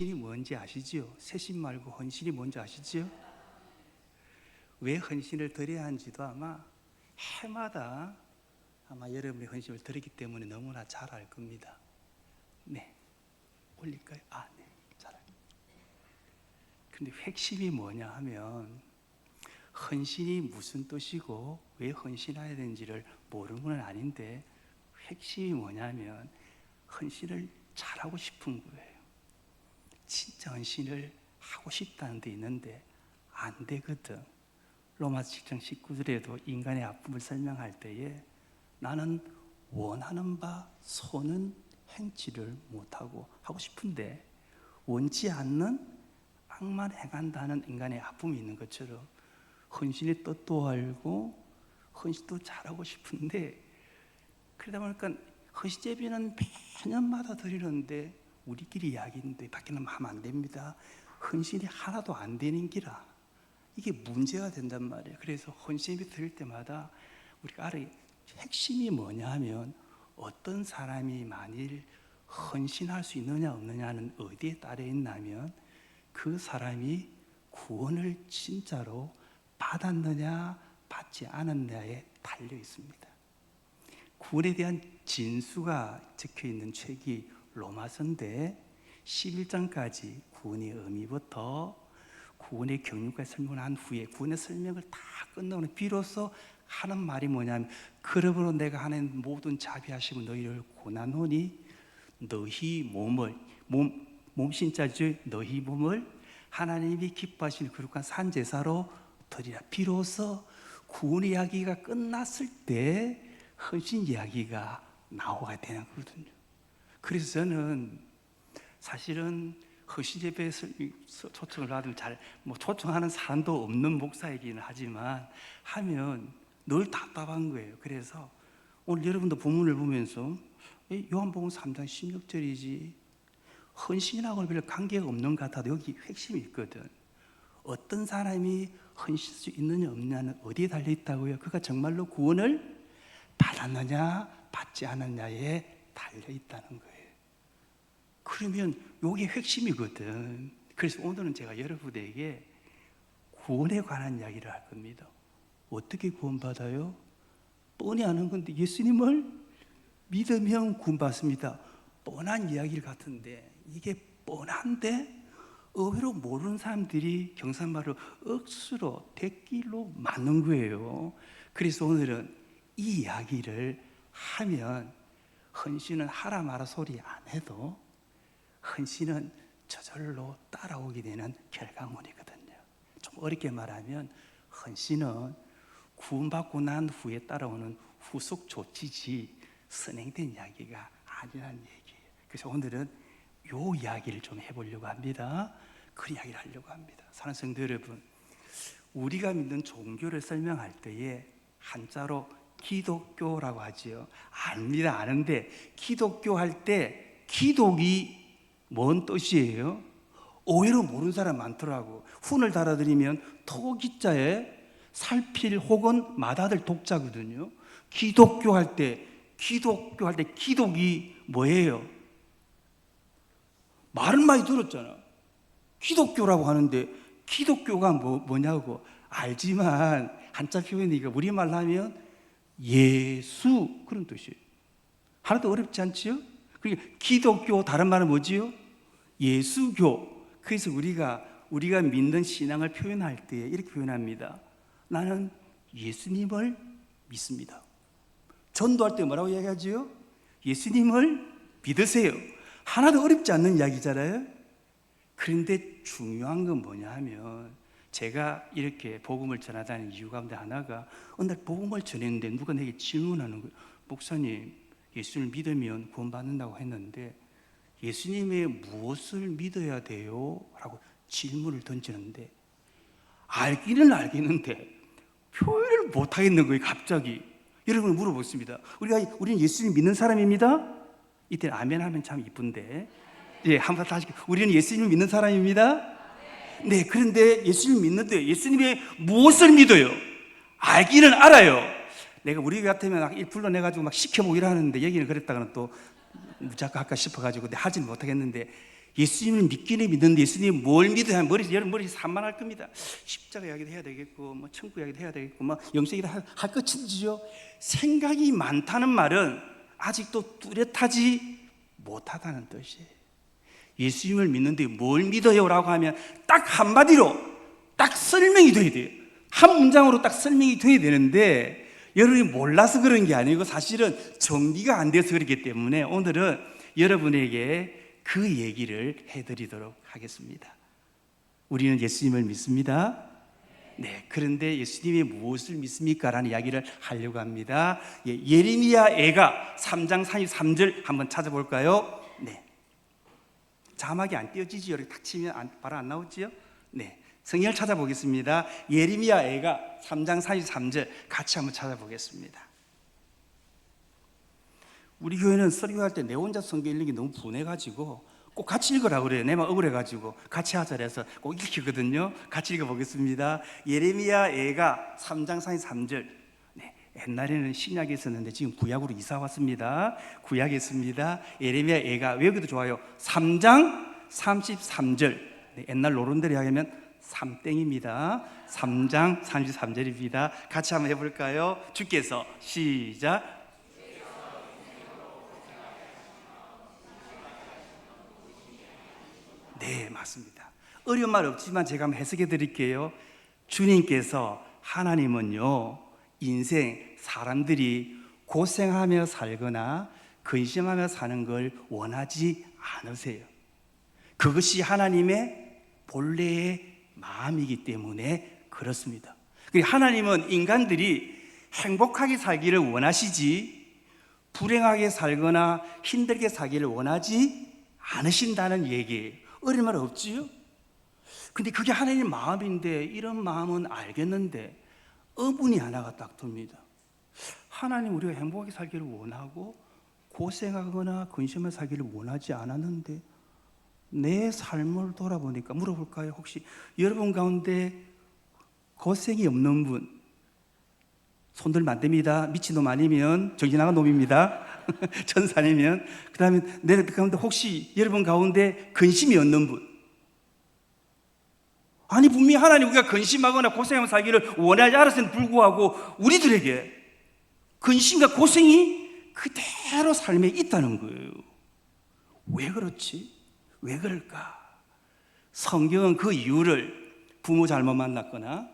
헌신이 뭔지 아시죠? 세심 말고 헌신이 뭔지 아시죠? 왜 헌신을 드려야 하는지도 아마 해마다 여러분의 헌신을 드리기 때문에 너무나 잘 알 겁니다. 네, 올릴까요? 네, 잘 알죠. 근데 핵심이 뭐냐 하면 헌신이 무슨 뜻이고 왜 헌신해야 되는지를 모르는 건 아닌데 핵심이 뭐냐면 헌신을 잘하고 싶은 거예요. 진짜 헌신을 하고 싶다는 데 있는데 안 되거든. 로마서 7장 19절에도 인간의 아픔을 설명할 때에 나는 원하는 바 소는 행치를 못하고 하고 싶은데 원치 않는 악만 행한다는 인간의 아픔이 있는 것처럼 헌신의 뜻도 알고 헌신도 잘하고 싶은데 그러다 보니까 헌신 예배는 매년마다 드리는데 우리끼리 이야기인데 밖에는 하면 안 됩니다. 헌신이 하나도 안 되는 기라 이게 문제가 된단 말이에요. 그래서 헌신 예배 드릴 때마다 우리가 알아야 핵심이 뭐냐 하면 어떤 사람이 만일 헌신할 수 있느냐 없느냐는 어디에 따라 있냐면 그 사람이 구원을 진짜로 받았느냐 받지 않았느냐에 달려 있습니다. 구원에 대한 진수가 적혀 있는 책이 로마서인데 11장까지 구원의 의미부터 구원의 경륜까지 설명을 한 후에 구원의 설명을 다 끝나고 비로소 하는 말이 뭐냐면 그러므로 내가 하는 모든 자비하시고 너희를 고난하니 너희 몸 신자죠. 너희 몸을 하나님이 기뻐하시는 거룩한 산제사로 드리라. 비로소 구원 이야기가 끝났을 때 헌신 이야기가 나오게 되는 거거든요. 그래서 저는 사실은 헌신 예배에 초청을 받으면 초청하는 사람도 없는 목사이기는 하지만 하면 늘 답답한 거예요. 그래서 오늘 여러분도 본문을 보면서 요한복음 3장 16절이지 헌신하고는 별 관계가 없는 것 같아도 여기 핵심이 있거든. 어떤 사람이 헌신할 수 있느냐 없느냐는 어디에 달려있다고요? 그가 정말로 구원을 받았느냐 받지 않았느냐에 달려있다는 거예요. 그러면 이게 핵심이거든. 그래서 오늘은 제가 여러분에게 구원에 관한 이야기를 할 겁니다. 어떻게 구원받아요? 뻔히 아는 건데 예수님을 믿으면 구원받습니다. 뻔한 이야기를 같은데 이게 뻔한데 의외로 모르는 사람들이 경상말로 억수로 대길로 맞는 거예요. 그래서 오늘은 이 이야기를 하면 헌신은 하라 마라 소리 안 해도 헌신은 저절로 따라오게 되는 결과물이거든요. 좀 어렵게 말하면 헌신은 구원받고 난 후에 따라오는 후속 조치지 선행된 이야기가 아니라는 얘기예요. 그래서 오늘은 요 이야기를 좀 해보려고 합니다. 그 이야기를 하려고 합니다. 사랑하는 성도 여러분, 우리가 믿는 종교를 설명할 때에 한자로 기독교라고 하지요. 압니다. 아는데 기독교 할 때 기독이 뭔 뜻이에요? 오히려 모르는 사람 많더라고. 훈을 달아드리면 토기자에 살필 혹은 마다들 독자거든요. 기독교 할 때 기독이 뭐예요? 말은 많이 들었잖아. 기독교라고 하는데 기독교가 뭐냐고 알지만 한자 표현이니까 우리말로 하면 예수 그런 뜻이에요. 하나도 어렵지 않지요? 그러니까 기독교 다른 말은 뭐지요? 예수교. 그래서 우리가 믿는 신앙을 표현할 때 이렇게 표현합니다. 나는 예수님을 믿습니다. 전도할 때 뭐라고 이야기하지요? 예수님을 믿으세요. 하나도 어렵지 않는 이야기잖아요. 그런데 중요한 건 뭐냐 하면 제가 이렇게 복음을 전하다는 이유 가운데 하나가 어느 날 복음을 전했는데 누가 내게 질문하는 거예요. 목사님, 예수를 믿으면 구원받는다고 했는데 예수님의 무엇을 믿어야 돼요? 라고 질문을 던지는데 알기는 알겠는데 표현을 못 하겠는 거예요. 갑자기 여러분을 물어보겠습니다. 우리는 예수님 믿는 사람입니다. 이때 아멘 하면 참 이쁜데 한번 다시 우리는 예수님 믿는 사람입니다. 네, 그런데 예수님 믿는데 예수님의 무엇을 믿어요? 알기는 알아요. 내가 우리 같으면 불러내가지고 막 시켜보기로 하는데 여기는 그랬다가는 또 무작가 할까 싶어가지고 하지는 못하겠는데 예수님을 믿기는 믿는데 예수님이 뭘 믿어야 하면 여러분 머리 산만할 겁니다. 십자가 이야기도 해야 되겠고 뭐 천국 이야기도 해야 되겠고 뭐 영생이도 할 것인지요. 생각이 많다는 말은 아직도 뚜렷하지 못하다는 뜻이에요. 예수님을 믿는데 뭘 믿어요? 라고 하면 딱 한마디로 딱 설명이 돼야 돼요. 한 문장으로 딱 설명이 돼야 되는데 여러분이 몰라서 그런 게 아니고 사실은 정리가 안 돼서 그렇기 때문에 오늘은 여러분에게 그 얘기를 해드리도록 하겠습니다. 우리는 예수님을 믿습니다. 네, 그런데 예수님이 무엇을 믿습니까? 라는 이야기를 하려고 합니다. 예레미야 애가 3장 33절 한번 찾아볼까요? 네. 자막이 안 띄어지지요? 이렇게 탁 치면 바로 안 나오지요? 네. 성경을 찾아보겠습니다. 예레미야 애가 3장 33절 같이 한번 찾아보겠습니다. 우리 교회는 설교할 때 내 혼자 성경 읽는 게 너무 분해가지고 꼭 같이 읽으라고 그래요. 내만 억울해가지고 같이 하자 그래서 꼭 읽히거든요. 같이 읽어보겠습니다. 예레미야 애가 3장 33절. 네, 옛날에는 신약에 있었는데 지금 구약으로 이사 왔습니다. 구약에 있습니다. 예레미야 애가 외우기도 좋아요. 3장 33절. 네, 옛날 노론대로 하면 3땡입니다. 3장 33절입니다. 같이 한번 해볼까요? 주께서 시작. 네, 맞습니다. 어려운 말 없지만 제가 한번 해석해 드릴게요. 주님께서 하나님은요, 인생 사람들이 고생하며 살거나 근심하며 사는 걸 원하지 않으세요. 그것이 하나님의 본래의 마음이기 때문에 그렇습니다. 하나님은 인간들이 행복하게 살기를 원하시지 불행하게 살거나 힘들게 살기를 원하지 않으신다는 얘기예요. 어려운 말 없지요? 근데 그게 하나님의 마음인데 이런 마음은 알겠는데 의문이 하나가 딱 듭니다. 하나님 우리가 행복하게 살기를 원하고 고생하거나 근심하며 살기를 원하지 않았는데 내 삶을 돌아보니까 물어볼까요? 혹시 여러분 가운데 고생이 없는 분 손들면 안 됩니다. 미친놈 아니면 정신 나간 놈입니다. 천사 아니면. 그 다음에 내 가운데 혹시 여러분 가운데 근심이 없는 분, 아니 분명히 하나님 우리가 근심하거나 고생하며 살기를 원하지 않았음에도 불구하고 우리들에게 근심과 고생이 그대로 삶에 있다는 거예요. 왜 그렇지? 왜 그럴까? 성경은 그 이유를 부모 잘못 만났거나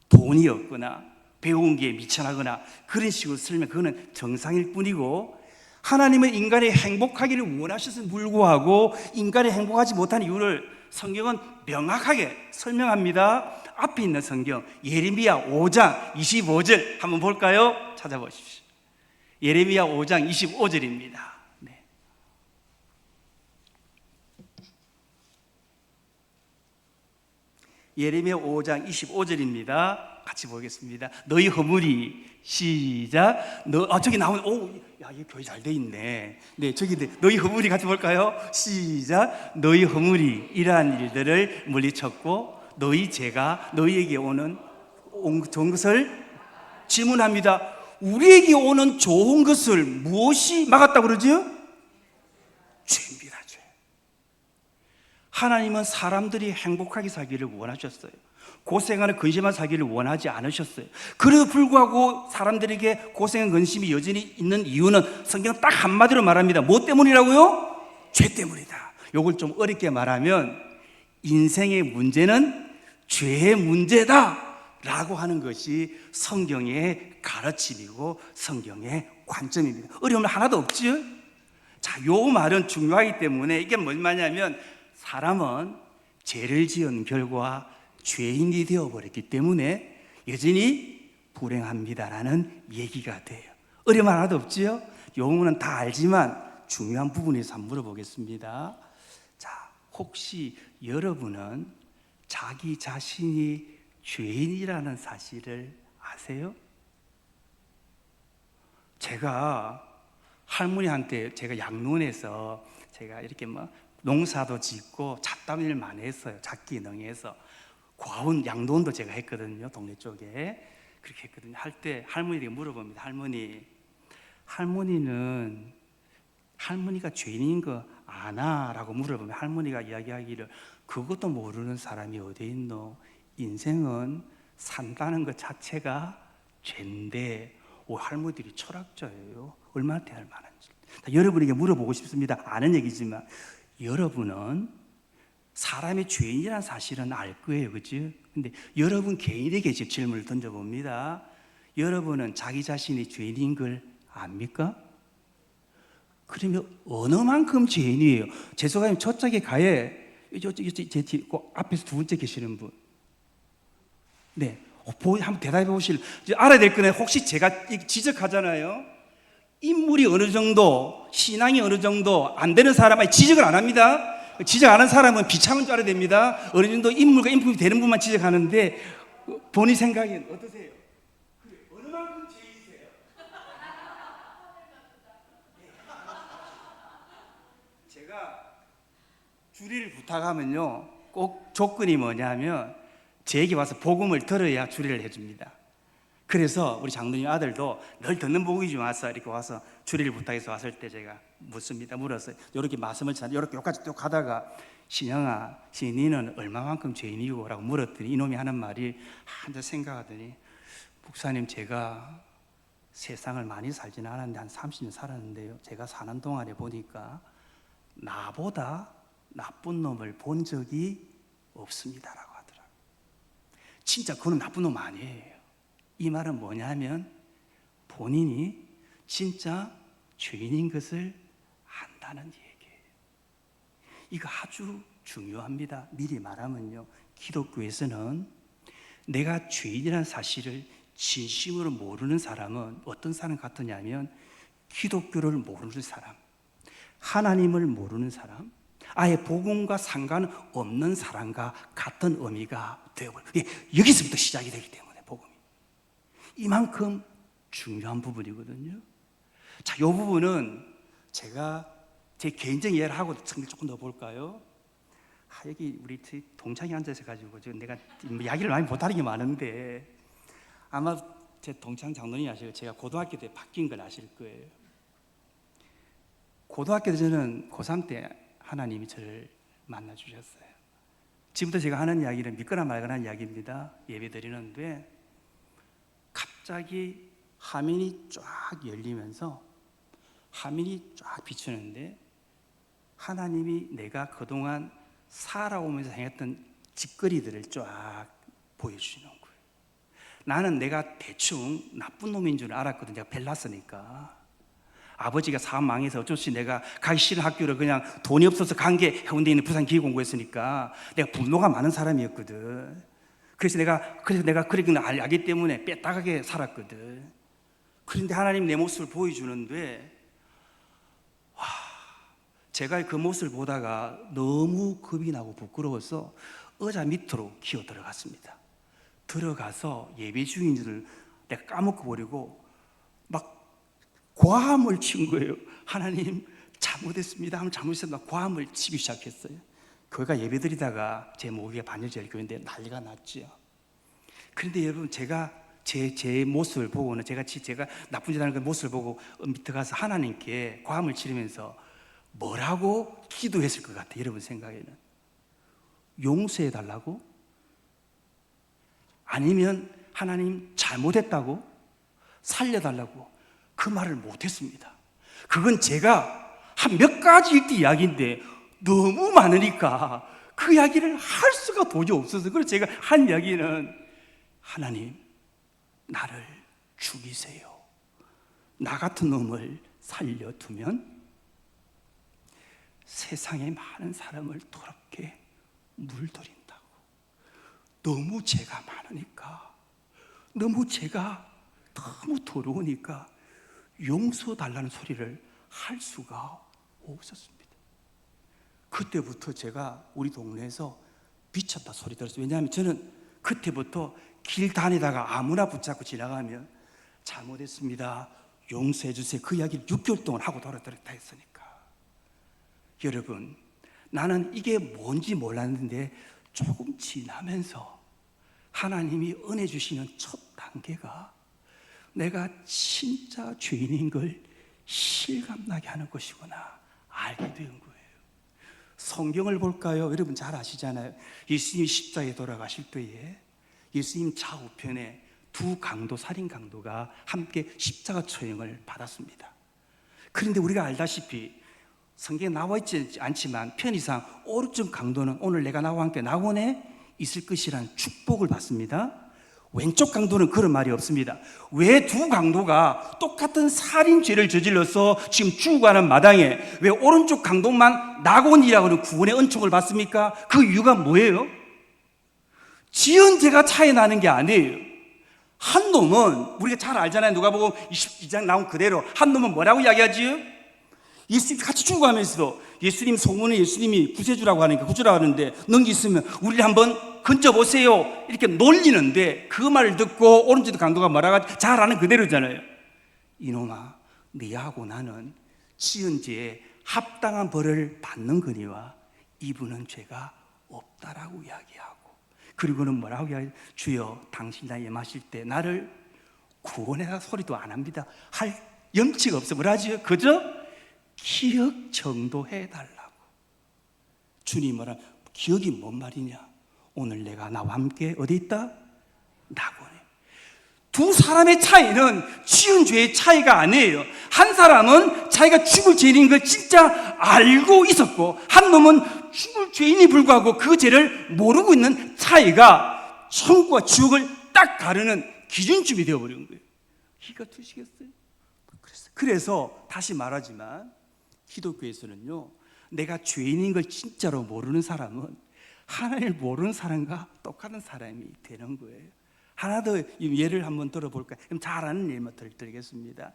돈이 없거나 배운 게 미천하거나 그런 식으로 설명, 그거는 정상일 뿐이고 하나님은 인간이 행복하기를 원하셔서 불구하고 인간이 행복하지 못한 이유를 성경은 명확하게 설명합니다. 앞에 있는 성경 예레미야 5장 25절 한번 볼까요? 찾아보십시오. 예레미야 5장 25절입니다. 네. 예레미야 5장 25절입니다. 같이 보겠습니다. 너희 허물이 시작. 저기 나오는 야, 이 교회 잘 돼 있네. 네, 저기 너희 허물이 같이 볼까요? 시작. 너희 허물이 이러한 일들을 물리쳤고 너희 죄가 너희에게 오는 좋은 것을 질문합니다. 우리에게 오는 좋은 것을 무엇이 막았다고 그러죠? 죄입니다, 죄. 하나님은 사람들이 행복하게 살기를 원하셨어요. 고생하는 근심한 살기를 원하지 않으셨어요. 그래도 불구하고 사람들에게 고생한 근심이 여전히 있는 이유는 성경은 딱 한마디로 말합니다. 뭐 때문이라고요? 죄 때문이다. 이걸 좀 어렵게 말하면 인생의 문제는 죄의 문제다 라고 하는 것이 성경의 가르침이고 성경의 관점입니다. 어려움 하나도 없지요? 자, 요 말은 중요하기 때문에 이게 뭔 말이냐면 사람은 죄를 지은 결과 죄인이 되어버렸기 때문에 여전히 불행합니다라는 얘기가 돼요. 어려움 하나도 없지요? 용어는 다 알지만 중요한 부분에서 한번 물어보겠습니다. 자, 혹시 여러분은 자기 자신이 죄인이라는 사실을 아세요? 제가 할머니한테 제가 양론에서 제가 이렇게 뭐 농사도 짓고 잡담 일 많이 했어요. 잡기 능해서 과운 양돈도 제가 했거든요. 동네 쪽에 그렇게 했거든요. 할 때 할머니에게 물어봅니다. 할머니는 할머니가 죄인인 거 아나? 라고 물어보면 할머니가 이야기하기를 그것도 모르는 사람이 어디 있노? 인생은 산다는 것 자체가 죄인데. 할머니들이 철학자예요. 얼마나 대할 만한지. 여러분에게 물어보고 싶습니다. 아는 얘기지만 여러분은 사람의 죄인이라는 사실은 알 거예요, 그렇죠? 근데 여러분 개인에게 제 질문을 던져봅니다. 여러분은 자기 자신이 죄인인 걸 압니까? 그러면 어느 만큼 죄인이에요? 재소가님 저쪽에 가에 제 앞에서 두 번째 계시는 분, 네, 한번 대답해 보실. 알아야 될 거는 혹시 제가 지적하잖아요. 인물이 어느 정도, 신앙이 어느 정도 안 되는 사람은 지적을 안 합니다. 지적 안 하는 사람은 비참한 줄 알아야 됩니다. 어느 정도 인물과 인품이 되는 분만 지적하는데 본인 생각엔 어떠세요? 어느 만큼 죄인이세요? 제가 주리를 부탁하면요, 꼭 조건이 뭐냐면 제게 와서 복음을 들어야 주리를 해줍니다. 그래서 우리 장로님 아들도 늘 듣는 복음이 좀 와서 이렇게 와서 주리를 부탁해서 왔을 때 제가 물었어요. 이렇게 말씀을 전하는데 이렇게 여기까지 또 가다가 신영아, 니는 얼마만큼 죄인이고? 라고 물었더니 이놈이 하는 말이 한자 생각하더니 목사님, 제가 세상을 많이 살지는 않았는데 한 30년 살았는데요, 제가 사는 동안에 보니까 나보다 나쁜 놈을 본 적이 없습니다라고 하더라고요. 진짜 그건 나쁜 놈 아니에요. 이 말은 뭐냐면 본인이 진짜 죄인인 것을 안다는 얘기예요. 이거 아주 중요합니다. 미리 말하면요, 기독교에서는 내가 죄인이라는 사실을 진심으로 모르는 사람은 어떤 사람 같으냐면 기독교를 모르는 사람, 하나님을 모르는 사람, 아예 복음과 상관없는 사람과 같은 의미가 되어버려요. 여기서부터 시작이 되기 때문에 복음이 이만큼 중요한 부분이거든요. 자, 이 부분은 제가 제 개인적인 이해를 하고 조금 더 볼까요? 여기 우리 동창이 앉아서 가지고 지금 내가 이야기를 많이 못하는 게 많은데 아마 제 동창 장로님이 아시고 제가 고등학교 때 바뀐 걸 아실 거예요. 고등학교 때 저는 고3 때 하나님이 저를 만나 주셨어요. 지금부터 제가 하는 이야기는 믿거나 말거나 하는 이야기입니다. 예배 드리는데 갑자기 화면이 쫙 열리면서 화면이 쫙 비추는데 하나님이 내가 그동안 살아오면서 행했던 짓거리들을 쫙 보여주시는 거예요. 나는 내가 대충 나쁜 놈인 줄 알았거든요. 내가 벨났으니까. 아버지가 사업 망해서 어쩔 수 없이 내가 가기 싫은 학교를 그냥 돈이 없어서 간 게 해운대에 있는 부산기계공고였으니까 내가 분노가 많은 사람이었거든. 그래서 내가 그렇게 알기 때문에 빼딱하게 살았거든. 그런데 하나님 내 모습을 보여주는데 제가 그 모습을 보다가 너무 겁이 나고 부끄러워서 의자 밑으로 기어 들어갔습니다. 들어가서 예배 중인 줄 내가 까먹고 버리고 막 고함을 친 거예요. 하나님 잘못했습니다 하면 잘못했습니다. 고함을 치기 시작했어요. 교회가 예배 드리다가 제 목에 반열절 교회인데 난리가 났죠. 그런데 여러분, 제가 제 모습을 보고는 제가 나쁜 짓 하는 그 모습을 보고 밑에 가서 하나님께 고함을 치르면서 뭐라고 기도했을 것 같아요. 여러분 생각에는 용서해 달라고? 아니면 하나님 잘못했다고? 살려달라고? 그 말을 못했습니다. 그건 제가 한 몇 가지 일대 이야기인데 너무 많으니까 그 이야기를 할 수가 도저히 없어서 그래서 제가 한 이야기는 하나님 나를 죽이세요. 나 같은 놈을 살려두면 세상에 많은 사람을 더럽게 물들인다고. 너무 죄가 많으니까, 너무 죄가 너무 더러우니까 용서달라는 소리를 할 수가 없었습니다. 그때부터 제가 우리 동네에서 미쳤다 소리 들었어요. 왜냐하면 저는 그때부터 길 다니다가 아무나 붙잡고 지나가면 잘못했습니다, 용서해 주세요, 그 이야기를 6개월 동안 하고 돌아다녔다 했으니까. 여러분, 나는 이게 뭔지 몰랐는데 조금 지나면서 하나님이 은혜 주시는 첫 단계가 내가 진짜 죄인인 걸 실감나게 하는 것이구나 알게 된 거예요. 성경을 볼까요? 여러분 잘 아시잖아요. 예수님이 십자가에 돌아가실 때에 예수님 좌우편에 두 강도, 살인 강도가 함께 십자가 처형을 받았습니다. 그런데 우리가 알다시피 성경에 나와 있지 않지만 편의상 오른쪽 강도는 오늘 내가 나와 함께 낙원에 있을 것이라는 축복을 받습니다. 왼쪽 강도는 그런 말이 없습니다. 왜 두 강도가 똑같은 살인죄를 저질러서 지금 죽어가는 마당에 왜 오른쪽 강도만 낙원이라고 하는 구원의 은총을 받습니까? 그 이유가 뭐예요? 지은 죄가 차이 나는 게 아니에요. 한 놈은 우리가 잘 알잖아요. 누가복음 22장 나온 그대로 한 놈은 뭐라고 이야기하지요? 예수님 같이 죽어가면서도 예수님 소문에 예수님이 구세주라고 하니까 구주라고 하는데 능기 있으면 우리를 한번 건져보세요 이렇게 놀리는데 그 말을 듣고 오른쪽 강도가 뭐라고 하지? 잘 아는 그대로잖아요. 이놈아, 네하고 나는 지은 죄에 합당한 벌을 받는 거니와 이분은 죄가 없다라고 이야기하고, 그리고는 뭐라고 이야기해요? 주여 당신 나에 임하실 때 나를 구원해라 소리도 안 합니다. 할 염치가 없어. 뭐라 하지요? 그저 기억 정도 해달라고. 주님 뭐라? 기억이 뭔 말이냐? 오늘 내가 나와 함께 어디 있다? 낙원에. 두 사람의 차이는 지은 죄의 차이가 아니에요. 한 사람은 자기가 죽을 죄인인 걸 진짜 알고 있었고, 한 놈은 죽을 죄인이 불구하고 그 죄를 모르고 있는 차이가 천국과 지옥을 딱 가르는 기준점이 되어버린 거예요. 이해가 되시겠어요? 그래서 다시 말하지만 기독교에서는요, 내가 죄인인 걸 진짜로 모르는 사람은 하나님을 모르는 사람과 똑같은 사람이 되는 거예요. 하나 더 예를 한번 들어볼까요? 그럼 잘 아는 예만 드리겠습니다.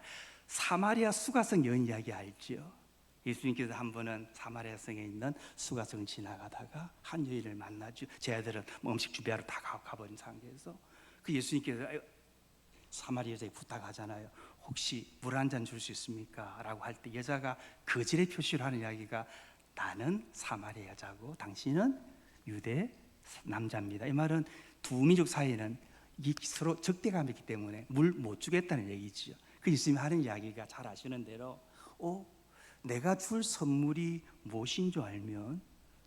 사마리아 수가성 여인 이야기 알지요? 예수님께서 한 번은 사마리아 성에 있는 수가성 지나가다가 한 여인을 만나죠. 제 아들은 음식 준비하러 다 가버린 상태에서 그 예수님께서 사마리아 여자에게 부탁하잖아요. 혹시 물 한 잔 줄 수 있습니까? 라고 할 때 여자가 거절의 표시를 하는 이야기가, 나는 사마리아 여자고 당신은 유대 남자입니다. 이 말은 두 민족 사이에는 서로 적대감이 있기 때문에 물 못 주겠다는 얘기죠. 그 예수님이 하는 이야기가 잘 아시는 대로 내가 줄 선물이 무엇인 줄 알면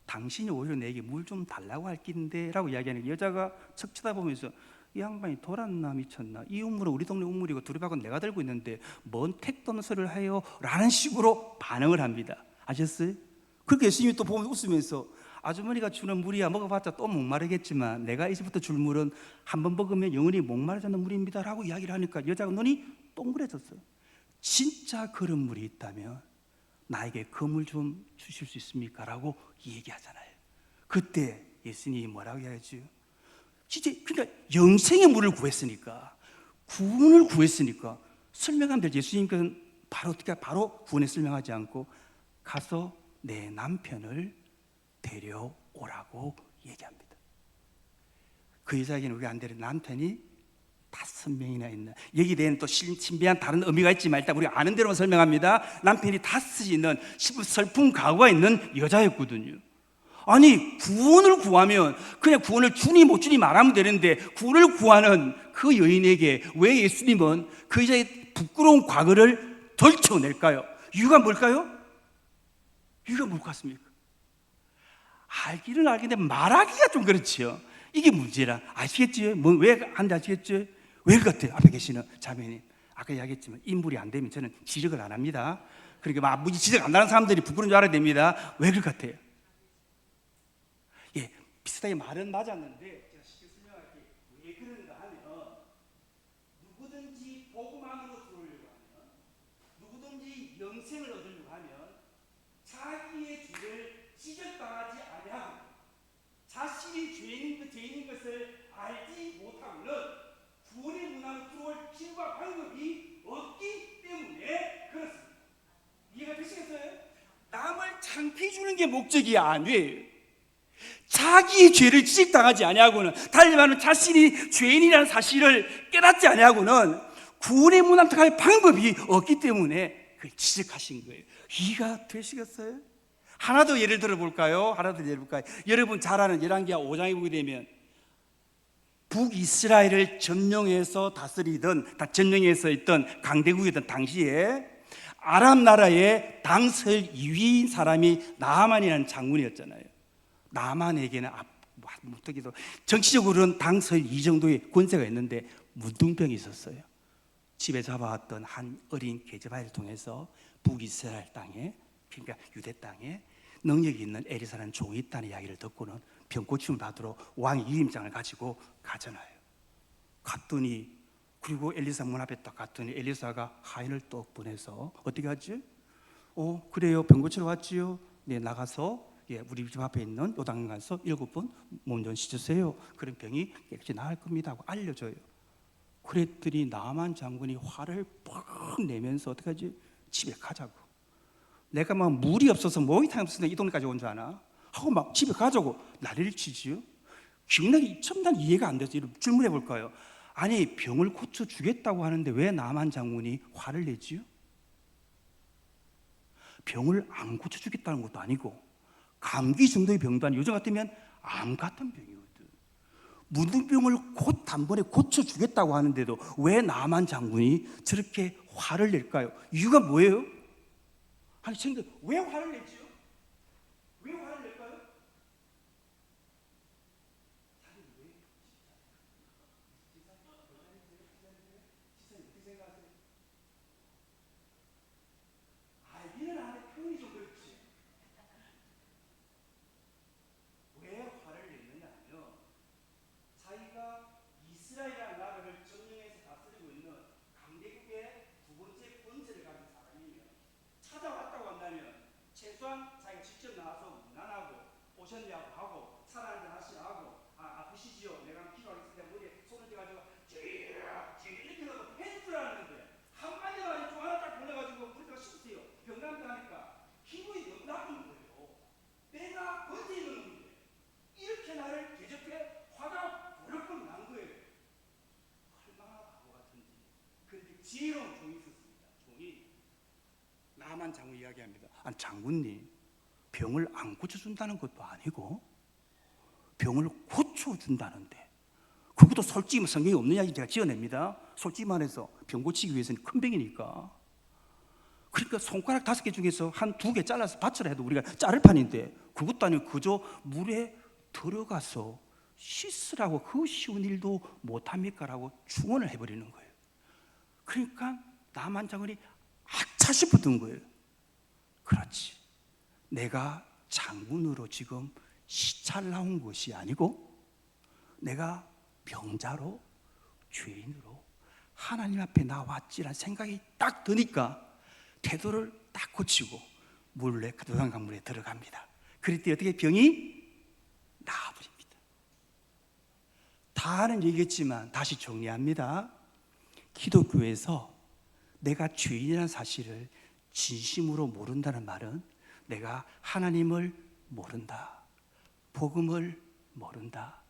당신이 오히려 내게 물 좀 달라고 할 낀데 라고 이야기하는 거예요. 여자가 척 쳐다보면서 이 양반이 돌았나 미쳤나, 이 우물은 우리 동네 우물이고 두리박은 내가 들고 있는데 뭔 택도 없는 소리를 해요? 라는 식으로 반응을 합니다. 아셨어요? 그렇게 예수님이 또 보면 웃으면서 아주머니가 주는 물이야 먹어봤자 또 목마르겠지만 내가 이제부터 줄 물은 한 번 먹으면 영원히 목마르지 않는 물입니다 라고 이야기를 하니까 여자가 눈이 동그래졌어요. 진짜 그런 물이 있다면 나에게 그 물 좀 주실 수 있습니까? 라고 얘기하잖아요. 그때 예수님이 뭐라고 이야기하죠? 진짜 그러니까 영생의 물을 구했으니까, 구원을 구했으니까 설명하면 되지. 예수님께서는 바로 구원에 설명하지 않고 가서 내 남편을 데려오라고 얘기합니다. 그 여자에게는 우리가 안 데려 남편이 5명이나 있는, 여기 대해는 또 신비한 다른 의미가 있지만 일단 우리가 아는 대로만 설명합니다. 남편이 5이 있는 슬픈 과거가 있는 여자였거든요. 아니 구원을 구하면 그냥 구원을 주니 못 주니 말하면 되는데 구원을 구하는 그 여인에게 왜 예수님은 그 여자의 부끄러운 과거를 덜쳐낼까요? 이유가 뭘까요? 이유가 뭘 것 같습니까? 알기는 알겠는데 말하기가 좀 그렇지요. 이게 문제라. 아시겠지요? 왜 안 돼? 아시겠지요? 왜 그렇대요? 앞에 계시는 자매님, 아까 이야기했지만 인물이 안 되면 저는 지적을 안 합니다. 그러니까 막 지적 안 하는 사람들이 부끄러운 줄 알아야 됩니다. 왜 그럴 것 같아요? 예, 비슷하게 말은 맞았는데 제가 쉽게 설명할게요. 왜 그런가 하면 누구든지 복음만으로 들어오려고 하면, 누구든지 영생을 얻으려고 하면 자기의 죄를 지적당하지 아니하고 자신이 죄인인 것을 알지 못하고는 구원의 문화로 들어올 길과 방법이 없기 때문에 그렇습니다. 이해가 되시겠어요? 남을 창피해 주는 게 목적이 아니에요. 자기의 죄를 지적당하지 아니하고는, 달리 말하면 자신이 죄인이라는 사실을 깨닫지 아니하고는 구원의 문화로 들어갈 방법이 없기 때문에 그걸 지적하신 거예요. 이해가 되시겠어요? 하나 더 예를 들어볼까요? 여러분 잘 아는 열왕기하 5장에 보게 되면 북이스라엘을 점령해서 있던 강대국이었던 당시에 아람 나라의 당설 2위인 사람이 나아만이라는 장군이었잖아요. 나아만에게는 무턱기도 정치적으로는 당설 2 정도의 권세가 있는데 문둥병이 있었어요. 집에 잡아왔던 한 어린 계집아이를 통해서 북이스라엘 땅에, 그러니까 유대 땅에 능력이 있는 엘리사라는 종이 있다는 이야기를 듣고는 병고침을 받으러 왕의 유임장을 가지고 가잖아요. 갔더니, 그리고 엘리사 문 앞에 딱 갔더니 엘리사가 하인을 떡 보내서 어떻게 하지? 그래요, 병고치러 왔지요? 네, 나가서 우리 집 앞에 있는 요단강 가서 7번 몸 좀 씻으세요. 그런 병이 깨끗이 나을 겁니다 하고 알려줘요. 그랬더니 나만 장군이 화를 팍 내면서 어떻게 하지? 집에 가자고. 내가 막 물이 없어서 목욕탕이 없어서 이 동네까지 온 줄 아나? 하고 막 집에 가자고 난리를 치지요. 기억나기 첨단 이해가 안 돼서 질문해 볼까요? 아니, 병을 고쳐주겠다고 하는데 왜 나만 장군이 화를 내지요? 병을 안 고쳐주겠다는 것도 아니고 감기 정도의 병도 아니고 요즘 같으면 암 같은 병이거든. 문둥병을 곧 단번에 고쳐주겠다고 하는데도 왜 나만 장군이 저렇게 화를 낼까요? 이유가 뭐예요? 아니, 왜 화를 냈지요? 왜 화를 낼까요? 알기는 안에 표현이 좀 그렇지. 왜 화를 냈느냐면 자기가 이스라엘이라는 나라를 점령해서 다스리고 있는 강대국의 두 번째 권세를 가진 사람이면 찾아왔다고 한다면 최소한 자기가 직접 나와서 문안하고 오셨냐고 하고 살 한잔 하시라고 아프시지요? 내가 기도하겠습니다. 머리에 손을 대가지고 이렇게 넣어서 해줄 줄 알았는데 한마디도 아니고 좀 하나 딱 보내가지고 우리가 씹으세요. 병감도 하니까 기분이 너무 나쁜 거예요. 내가 권세 있는 놈인데 이렇게 나를 대접해 화가 보력보력 난 거예요. 얼마나 바보 같은지. 그런데 지혜로운 종이 있었습니다. 종이 나만 장군 이야기합니다. 아니, 장군님, 병을 안 고쳐준다는 것도 아니고 병을 고쳐준다는데, 그것도 솔직히 성경이 없는 이야기 제가 지어냅니다. 솔직히 말해서 병 고치기 위해서는 큰 병이니까. 그러니까 손가락 5개 중에서 한 2개 잘라서 받쳐라 해도 우리가 자를 판인데 그것도 아니고 그저 물에 들어가서 씻으라고 그 쉬운 일도 못합니까? 라고 충원을 해버리는 거예요. 그러니까 나만 장군이 아차 싶었던 거예요. 그렇지, 내가 장군으로 지금 시찰 나온 것이 아니고 내가 병자로 죄인으로 하나님 앞에 나왔지라는 생각이 딱 드니까 태도를 딱 고치고 몰래 요단 강물에 들어갑니다. 그랬더니 어떻게 병이 나아버립니다. 다는 얘기했지만 다시 정리합니다. 기독교에서 내가 죄인이라는 사실을 진심으로 모른다는 말은 내가 하나님을 모른다, 복음을 모른다,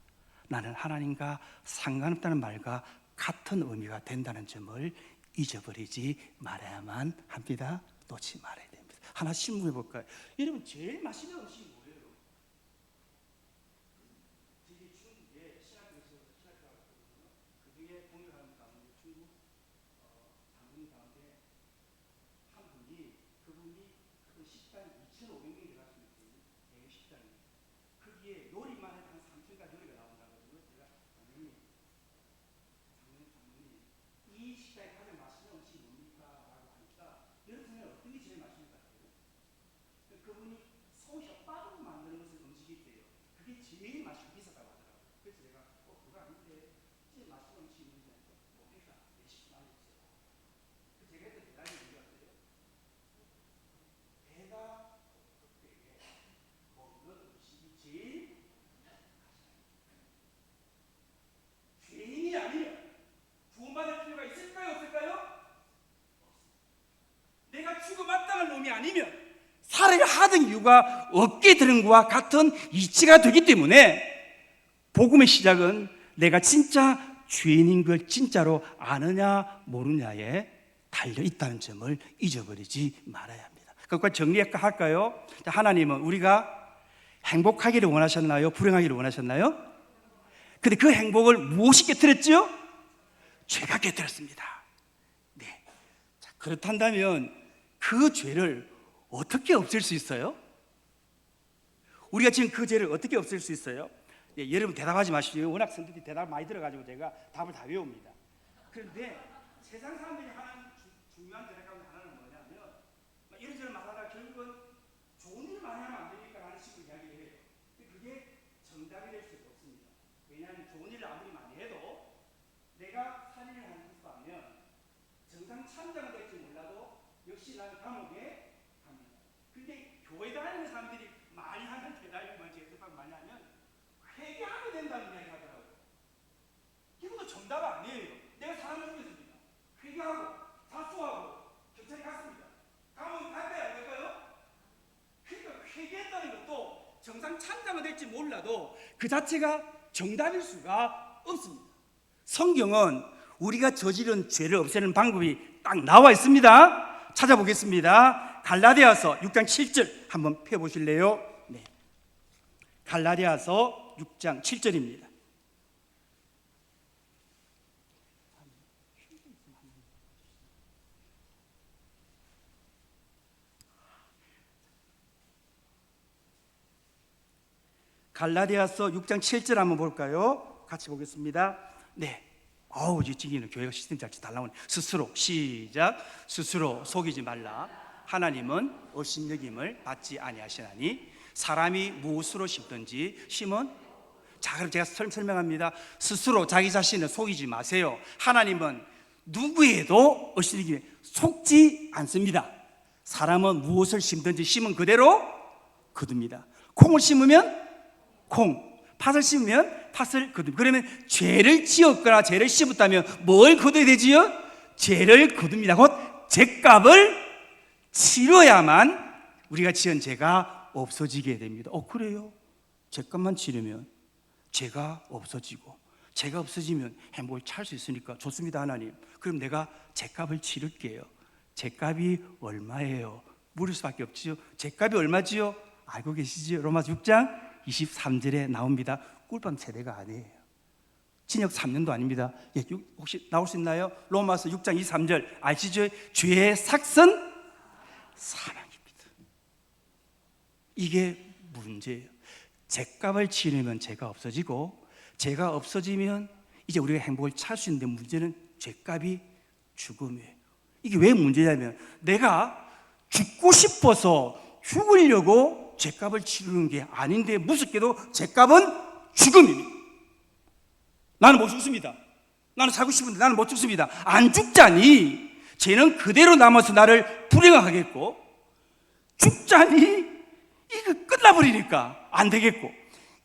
나는 하나님과 상관없다는 말과 같은 의미가 된다는 점을 잊어버리지 말아야만 합니다. 놓지 말아야 됩니다. 하나 신문해 볼까요? 여러분, 제일 맛있는 음식이 뭐예요? 되게 중국에 신학교에서 신학교가 있거든요. 그 중에 공유하는 가운데 중국 장군 가운데 한 분이, 그분이 그 식당 2,500명이 들어갈 수 있는 대형 식당이, 거기에 요리만 해도 한 3,000가지 요리가 나온다거든요. 제가 장군님, 이 식당에 가장 맛있는 음식이 뭡니까? 라고 하니까 여러분은 어떤 게 제일 맛있는 것 같아요? 그분이 소혀밥으로 만드는 것을 음식이 있대요. 그게 제일 맛있고 비싸다고 하더라고요. 그래서 제가 그거 아닌데 제일 맛있는 음식이 있는지 뭐 해가 레시피 알려주세요. 그 제가 했던 대단히 얘기 같아요. 배가 고플 때에 먹는 음식이 제일 죄인이 아니면 구원받을 필요가 있을까요? 없을까요? 내가 죽어 마땅한 놈이 아니면 살아야 하던 이유가 없게 되는 것과 같은 이치가 되기 때문에 복음의 시작은 내가 진짜 죄인인 걸 진짜로 아느냐 모르냐에 달려있다는 점을 잊어버리지 말아야 합니다. 그것과 정리할까요? 하나님은 우리가 행복하기를 원하셨나요? 불행하기를 원하셨나요? 근데 그 행복을 무엇이 깨뜨렸죠? 죄가 깨뜨렸습니다. 네. 자, 그렇다면 그 죄를 어떻게 없앨 수 있어요? 우리가 지금 그 죄를 어떻게 없앨 수 있어요? 예, 여러분 대답하지 마시고, 워낙 성격이 대답 많이 들어가지고 제가 답을 다 외웁니다. 그런데 세상 사람들이 하는 중요한 대답 가운데 하나는 뭐냐면, 이런저런 말하다가 결국은 좋은 일을 많이 하면 안 되니까 라는 식으로 이야기를 해요. 근데 그게 정답이 될 수가 없습니다. 왜냐하면 좋은 일을 아무리 많이 해도 내가 살인을 하는 것도 하면 정상 참작은 될지 몰라도 역시 나는 감옥에 갑니다. 근데 교회 다니는 사람들이 많이 하는 대답이 뭔지 많이 하면 회개하면 된다는 이야기 하더라고요. 이것도 정답 아니에요. 내가 사람을 죽였습니다. 회개하고 자수하고 경찰에 갔습니다. 감옥에 갈까요? 안 갈까요? 그러니까 회개했다는 것도 정상 참작은 될지 몰라도 그 자체가 정답일 수가 없습니다. 성경은 우리가 저지른 죄를 없애는 방법이 딱 나와 있습니다. 찾아보겠습니다. 갈라디아서 6장 7절 한번 펴보실래요? 네. 갈라디아서 6장 7절입니다. 갈라디아서 6장 7절 한번 볼까요? 같이 보겠습니다. 네. 어우, 지기는 교회가 시스템 잘 달라오네. 스스로 시작. 스스로 속이지 말라. 하나님은 업신여김을 받지 아니하시나니 사람이 무엇으로 심든지 심은. 자, 그럼 제가 설명합니다. 스스로 자기 자신을 속이지 마세요. 하나님은 누구에도 업신여김에 속지 않습니다. 사람은 무엇을 심든지 심은 그대로 거둡니다. 콩을 심으면 콩, 팥을 심으면 팥을 거둡니다. 그러면 죄를 지었거나 죄를 씹었다면 뭘 거둬야 되지요? 죄를 거둡니다. 곧 죄값을 치러야만 우리가 지은 죄가 없어지게 됩니다. 그래요? 죄값만 치르면 죄가 없어지고, 죄가 없어지면 행복을 찾을 수 있으니까 좋습니다. 하나님, 그럼 내가 죄값을 치를게요. 죄값이 얼마예요? 물을 수밖에 없지요. 죄값이 얼마지요? 알고 계시지요? 로마서 6장 23절에 나옵니다. 꿀밤 세대가 아니에요. 징역 3년도 아닙니다. 예, 혹시 나올 수 있나요? 로마서 6장 23절 아시죠? 죄의 삭은 사망입니다. 이게 문제예요. 죄값을 치르면 죄가 없어지고, 죄가 없어지면 이제 우리가 행복을 찾을 수 있는데, 문제는 죄값이 죽음이에요. 이게 왜 문제냐면, 내가 죽고 싶어서 죽으려고 죄값을 치르는 게 아닌데, 무섭게도 죄값은 죽음입니다. 나는 못 죽습니다. 나는 살고 싶은데 나는 못 죽습니다. 안 죽자니 죄는 그대로 남아서 나를 불행하겠고, 죽자니 이거 끝나버리니까 안 되겠고,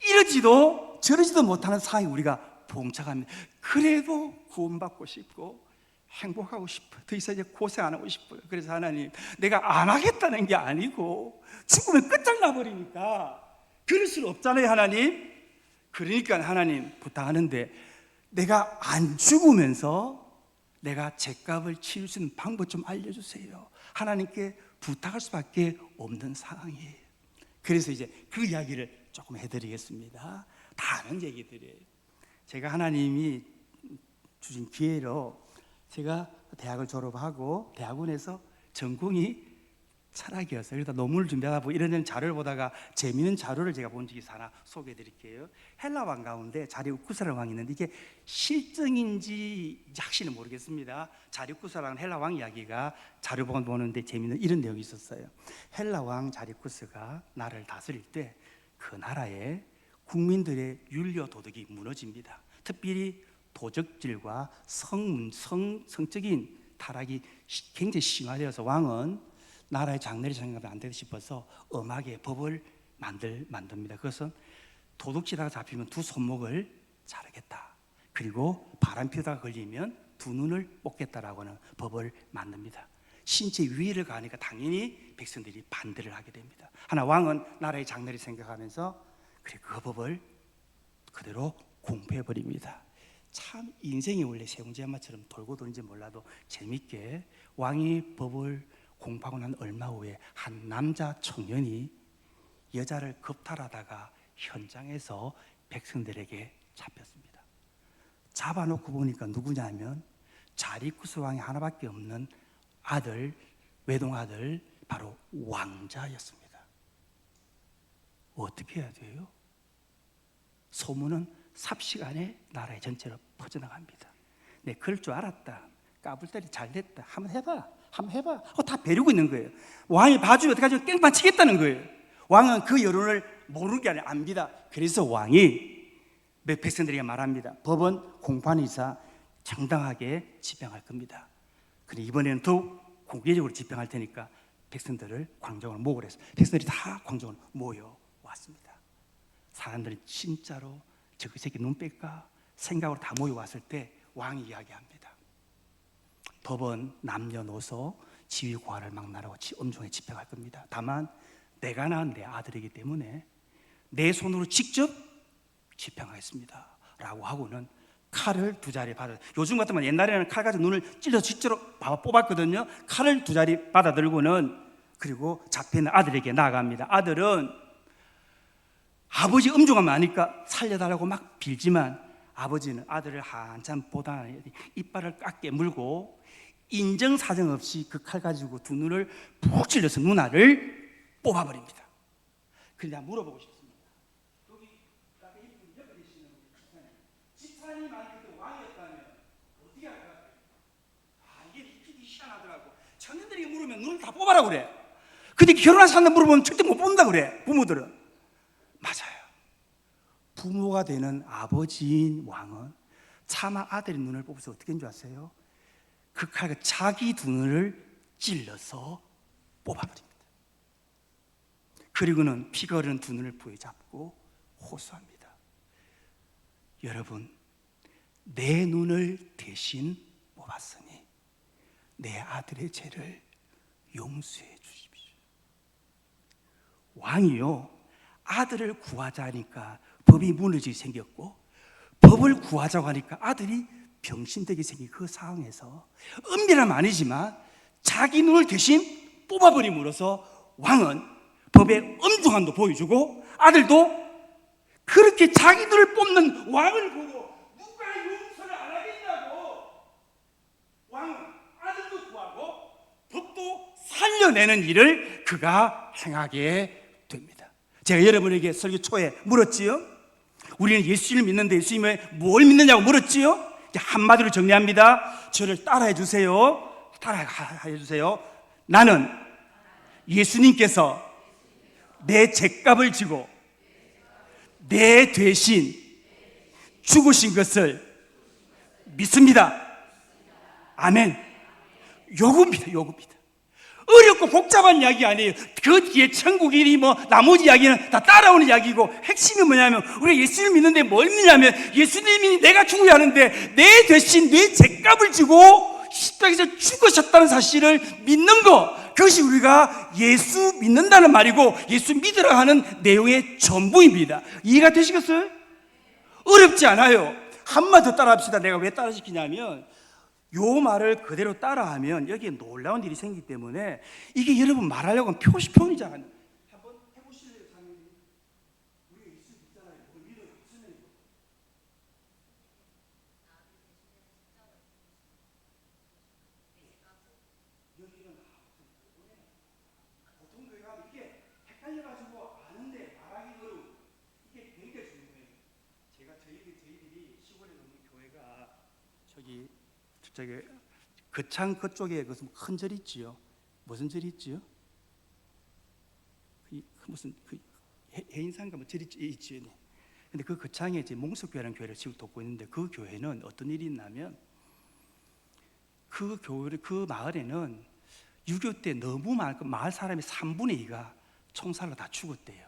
이러지도 저러지도 못하는 상황에 우리가 봉착합니다. 그래도 구원받고 싶고 행복하고 싶어요. 더 이상 이제 고생 안 하고 싶어요. 그래서 하나님, 내가 안 하겠다는 게 아니고 죽으면 끝장나버리니까 그럴 수는 없잖아요. 하나님, 그러니까 하나님 부탁하는데, 내가 안 죽으면서 내가 죄값을 치를 수 있는 방법 좀 알려주세요. 하나님께 부탁할 수밖에 없는 상황이에요. 그래서 이제 그 이야기를 조금 해드리겠습니다. 다 아는 얘기들이에요. 제가 하나님이 주신 기회로 제가 대학을 졸업하고 대학원에서 전공이 철학이었어요. 그러다 논문을 준비하다 보고 이런 자료를 보다가 재미있는 자료를 제가 본 적이 하나 소개해 드릴게요. 헬라 왕 가운데 자리우쿠스라는 왕이 있는데, 이게 실정인지 확실히 모르겠습니다. 자리우쿠스라는 헬라 왕 이야기가 자료 보는데 재미있는 이런 내용이 있었어요. 헬라 왕 자리우쿠스가 나라를 다스릴 때 그 나라의 국민들의 윤리 도덕이 무너집니다. 특별히 도적질과 성적인 타락이 굉장히 심화되어서 왕은 나라의 장래를 생각하면 안 되겠다 싶어서 엄하게 법을 만듭니다. 그것은 도둑질하다 잡히면 두 손목을 자르겠다, 그리고 바람 피우다가 걸리면 두 눈을 뽑겠다라고 하는 법을 만듭니다. 신체 위해를 가하니까 당연히 백성들이 반대를 하게 됩니다. 하나 왕은 나라의 장래를 생각하면서 그 법을 그대로 공포해버립니다. 참 인생이 원래 세웅제마처럼 돌고 도는지 몰라도 재밌게 왕이 법을 공부하고 난 얼마 후에 한 남자 청년이 여자를 겁탈하다가 현장에서 백성들에게 잡혔습니다. 잡아놓고 보니까 누구냐면 자리쿠스 왕이 하나밖에 없는 아들 외동아들 바로 왕자였습니다. 어떻게 해야 돼요? 소문은 삽시간에 나라의 전체로 퍼져나갑니다. 내 그럴 줄 알았다. 까불다리 잘 됐다. 한번 해봐. 다 배리고 있는 거예요. 왕이 봐주면 어떡하지? 깽판 치겠다는 거예요. 왕은 그 여론을 모르는 게 아니라 압니다. 그래서 왕이 백성들에게 말합니다. 법은 공판이사 정당하게 집행할 겁니다. 그런데 이번에는 더욱 공개적으로 집행할 테니까 백성들을 광장으로 모으라 해서 백성들이 다 광장으로 모여왔습니다. 사람들은 진짜로 저 새끼 눈 뺄까 생각으로 다 모여왔을 때 왕이 이야기합니다. 법은 남녀노소 지위고하를 막나라고 엄중하게 집행할 겁니다. 다만 내가 낳은 내 아들이기 때문에 내 손으로 직접 집행하겠습니다 라고 하고는 칼을 2자리 받아, 요즘 같으면 옛날에는 칼 가지고 눈을 찔러 진짜로 뽑았거든요. 칼을 2자리 받아 들고는 그리고 잡혀있는 아들에게 나아갑니다. 아들은 아버지 음주가 아니까 살려달라고 막 빌지만 아버지는 아들을 한참 보다 이빨을 깎게 물고 인정사정 없이 그 칼 가지고 2 눈을 푹 찔러서 누나를 뽑아버립니다. 그런데 물어보고 싶습니다. 여기 옆에 계시는 집사님 만약 그때 왕이었다면 어떻게 할 것 같아요? 이게 희한하더라고. 청년들이 물으면 눈을 다 뽑아라 그래. 근데 결혼한 사람 물어보면 절대 못 뽑는다 그래. 부모들은. 맞아요. 부모가 되는 아버지인 왕은 차마 아들의 눈을 뽑아서 어떻게 한 줄 아세요? 그 칼과 자기 2 눈을 찔러서 뽑아버립니다. 그리고는 피가 흐르는 2 눈을 부여잡고 호소합니다. 여러분, 내 눈을 대신 뽑았으니 내 아들의 죄를 용서해 주십시오. 왕이요, 아들을 구하자 하니까 법이 무너지게 생겼고 법을 구하자고 하니까 아들이 병신되게 생긴 그 상황에서 은밀함 아니지만 자기 눈을 대신 뽑아버림으로써 왕은 법의 엄중함도 보여주고 아들도 그렇게 자기 눈을 뽑는 왕을 보고 누가 용서를 안 하겠냐고 왕은 아들도 구하고 법도 살려내는 일을 그가 행하게 됩니다. 제가 여러분에게 설교 초에 물었지요. 우리는 예수님을 믿는데 예수님을 뭘 믿느냐고 물었지요. 이제 한마디로 정리합니다. 저를 따라해 주세요. 따라해 주세요. 나는 예수님께서 내 죄값을 지고 내 대신 죽으신 것을 믿습니다. 아멘. 요겁니다. 어렵고 복잡한 이야기 아니에요. 그 뒤에 천국이니 나머지 이야기는 다 따라오는 이야기고 핵심이 뭐냐면 우리가 예수님을 믿는데 뭘 믿냐면 예수님이 내가 죽어야 하는데 내 대신 내 죄값을 지고 십자가에서 죽으셨다는 사실을 믿는 것, 그것이 우리가 예수 믿는다는 말이고 예수 믿으라 하는 내용의 전부입니다. 이해가 되시겠어요? 어렵지 않아요. 한마디 더 따라합시다. 내가 왜 따라시키냐면 요 말을 그대로 따라하면 여기에 놀라운 일이 생기기 때문에 이게 여러분 말하려고 하면 표시표현이잖아요. 한번 해보실래요? 우리가 예수 믿잖아요. 믿어요. 무슨 얘기예요? 여기는 보통 교회가 이게 헷갈려가지고 아는데 말하기 어려운 이게 굉장히 중요해요. 제가 저희들이 시골에 있는 교회가 저기 거창 그쪽에 큰 절 있지요. 무슨 절이 있지요? 무슨 해인산가 절이 있지요. 근데 그 거창에 이제 몽석교회라는 교회를 지금 돕고 있는데 그 교회는 어떤 일이 있냐면 그 마을에는 6.25 때 너무 많고 마을 사람이 3분의 2가 총살로 다 죽었대요.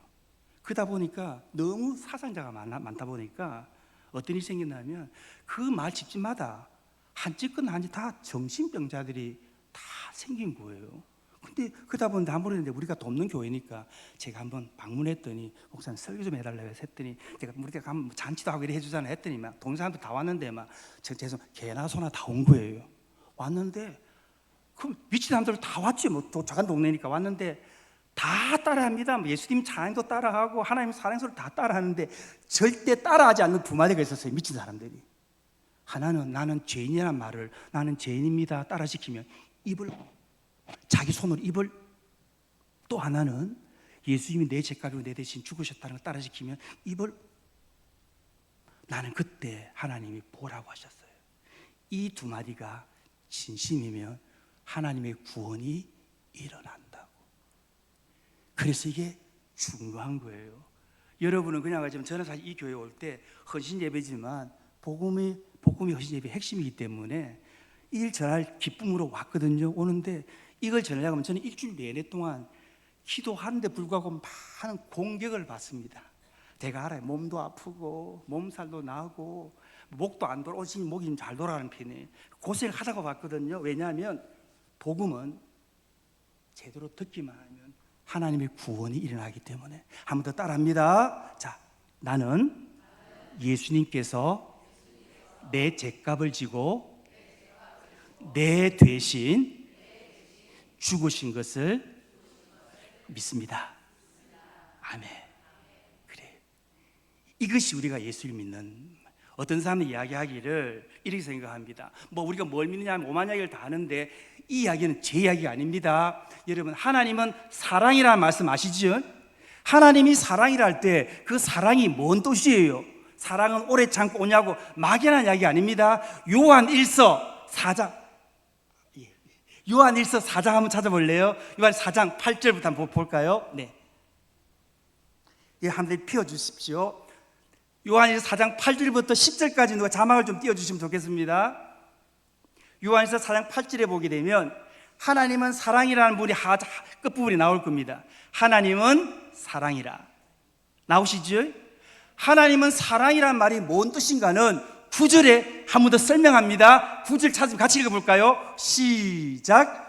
그러다 보니까 너무 사상자가 많다 보니까 어떤 일이 생겼냐면 그 마을 집집마다 한 집 끝나 한 집 다 정신병자들이 다 생긴 거예요. 근데 그러다 보니 아무래도 우리가 돕는 교회니까 제가 한번 방문했더니 목사님 설교 좀 해달라고 했더니 제가 우리가 가면 잔치도 하고 이래 해주잖아요 했더니 막 동생한테 다 왔는데 막 개나 소나 다 온 거예요. 왔는데 그 미친 사람들 다 왔지 또 작은 동네니까 왔는데 다 따라합니다. 예수님 찬양도 따라하고 하나님 사랑소를 다 따라하는데 절대 따라하지 않는 2마디가 있었어요. 미친 사람들이. 하나는 나는 죄인이란 말을 나는 죄인입니다 따라시키면 입을 자기 손으로 입을, 또 하나는 예수님이 내 죄값으로 내 대신 죽으셨다는 걸 따라 지키면 입을. 나는 그때 하나님이 보라고 하셨어요. 이 두 마디가 진심이면 하나님의 구원이 일어난다고. 그래서 이게 중요한 거예요. 여러분은 그냥 하지만 저는 사실 이 교회에 올 때 헌신 예배지만 복음이 헌신 예배의 핵심이기 때문에 이 일 전할 기쁨으로 왔거든요. 오는데 이걸 전하려고 하면 저는 일주일 내내 동안 기도하는데 불구하고 많은 공격을 받습니다. 제가 알아요. 몸도 아프고 몸살도 나고 목도 안 돌아, 오직 목이 좀 잘 돌아가는 편이에요. 고생을 하다가 왔거든요. 왜냐하면 복음은 제대로 듣기만 하면 하나님의 구원이 일어나기 때문에. 한 번 더 따라합니다. 자, 나는 예수님께서 내 죄값을 지고 내 대신 죽으신 것을 믿습니다. 아멘. 그래. 이것이 우리가 예수를 믿는. 어떤 사람은 이야기하기를 이렇게 생각합니다. 뭐 우리가 뭘 믿느냐 하면 오만 이야기를 다 하는데 이 이야기는 제 이야기가 아닙니다. 여러분, 하나님은 사랑이라는 말씀 아시죠? 하나님이 사랑이라 할 때 그 사랑이 뭔 뜻이에요? 사랑은 오래 참고 오냐고 막연한 이야기 아닙니다. 요한 1서 4장 한번 찾아볼래요? 요한 4장 8절부터 한번 볼까요? 네. 예, 한번 펴주십시오. 요한일서 4장 8절부터 10절까지 누가 자막을 좀 띄워주시면 좋겠습니다. 요한일서 4장 8절에 보게 되면 하나님은 사랑이라는 분이 끝부분이 나올 겁니다. 하나님은 사랑이라. 나오시죠? 하나님은 사랑이라는 말이 뭔 뜻인가는 9절에 한 번 더 설명합니다. 9절 찾으면 같이 읽어볼까요? 시작.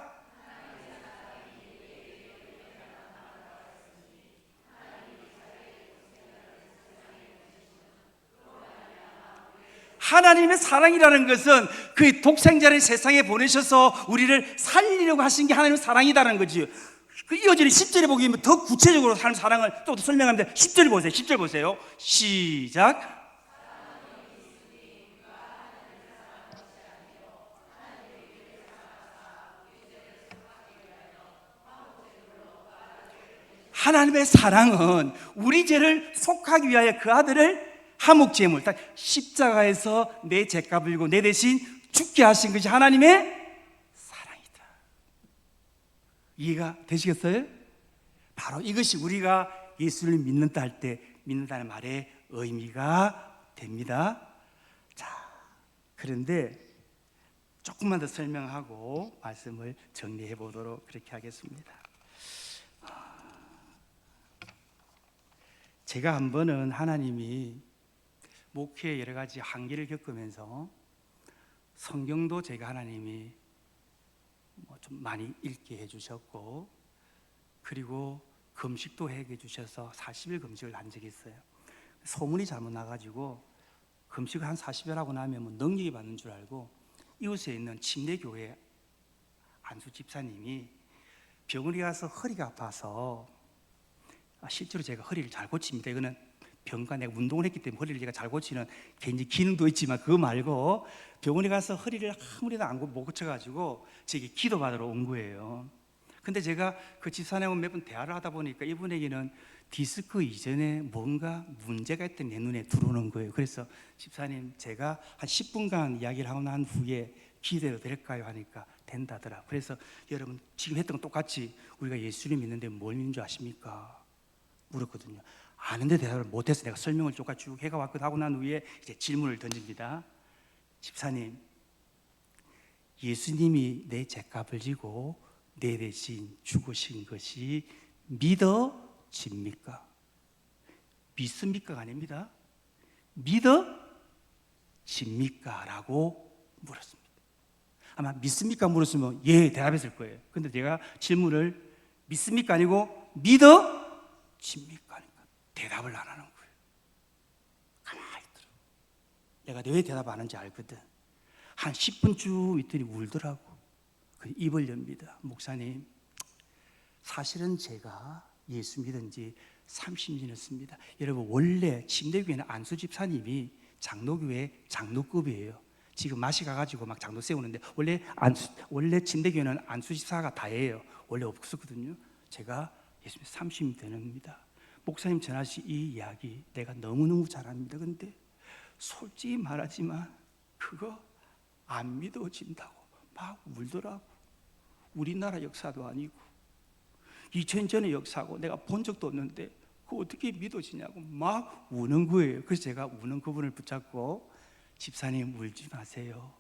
하나님의 사랑이라는 것은 그 독생자를 세상에 보내셔서 우리를 살리려고 하신 게 하나님의 사랑이라는 거지요. 그 이어지는 10절에 보게 되면 더 구체적으로 하는 사랑을 또 설명합니다. 10절 보세요. 10절 보세요. 시작. 하나님의 사랑은 우리 죄를 속하기 위하여 그 아들을 화목제물, 십자가에서 내 죄값을 지고 내 대신 죽게 하신 것이 하나님의 사랑이다. 이해가 되시겠어요? 바로 이것이 우리가 예수를 믿는다 할 때 믿는다는 말의 의미가 됩니다. 자, 그런데 조금만 더 설명하고 말씀을 정리해 보도록 그렇게 하겠습니다. 제가 한 번은 하나님이 목회에 여러 가지 한계를 겪으면서 성경도 제가 하나님이 좀 많이 읽게 해주셨고, 그리고 금식도 해 주셔서 40일 금식을 한 적이 있어요. 소문이 잘못 나가지고 금식을 한 40일 하고 나면 능력이 받는 줄 알고 이웃에 있는 침례교회 안수 집사님이 병원에 가서 허리가 아파서, 실제로 제가 허리를 잘 고칩니다. 이거는 병과 내가 운동을 했기 때문에 허리를 제가 잘 고치는 개인적 기능도 있지만 그거 말고 병원에 가서 허리를 아무리도 못 고쳐가지고 제게 기도받으러 온 거예요. 근데 제가 그 집사님하고 몇 번 대화를 하다 보니까 이분에게는 디스크 이전에 뭔가 문제가 있던 내 눈에 들어오는 거예요. 그래서 집사님, 제가 한 10분간 이야기를 하고 난 후에 기도해도 될까요? 하니까 된다더라. 그래서 여러분, 지금 했던 건 똑같이 우리가 예수를 믿는데 뭘 믿는 줄 아십니까? 물었거든요. 아는데 대답을 못해서 내가 설명을 똑같이 쭉 해가 왔거든. 하고 난 후에 이제 질문을 던집니다. 집사님, 예수님이 내 죄값을 지고 내 대신 죽으신 것이 믿어집니까? 믿습니까가 아닙니다. 믿어집니까? 라고 물었습니다. 아마 믿습니까? 물었으면 예 대답했을 거예요. 근데 제가 질문을 믿습니까? 아니고 믿어집니까? 하니까 대답을 안 하는 거예요. 가만히 있더라고. 내가 왜 대답 안 하는지 알거든. 한 10분쯤 있더니 울더라고. 입을 엽니다. 목사님, 사실은 제가 예수 믿은 지 30년 했습니다. 여러분, 원래 침례교회는 안수 집사님이 장로교회 장로급이에요. 지금 마시 가가지고 막 장도 세우는데 원래 침대교회는 안수집사가 다예요. 원래 없었거든요. 제가 예수님 30년 되는입니다. 목사님 전하신 이 이야기 내가 너무너무 잘합니다. 근데 솔직히 말하지만 그거 안 믿어진다고 막 울더라고. 우리나라 역사도 아니고 2000년 전의 역사고 내가 본 적도 없는데 그거 어떻게 믿어지냐고 막 우는 거예요. 그래서 제가 우는 그분을 붙잡고 집사님 울지 마세요.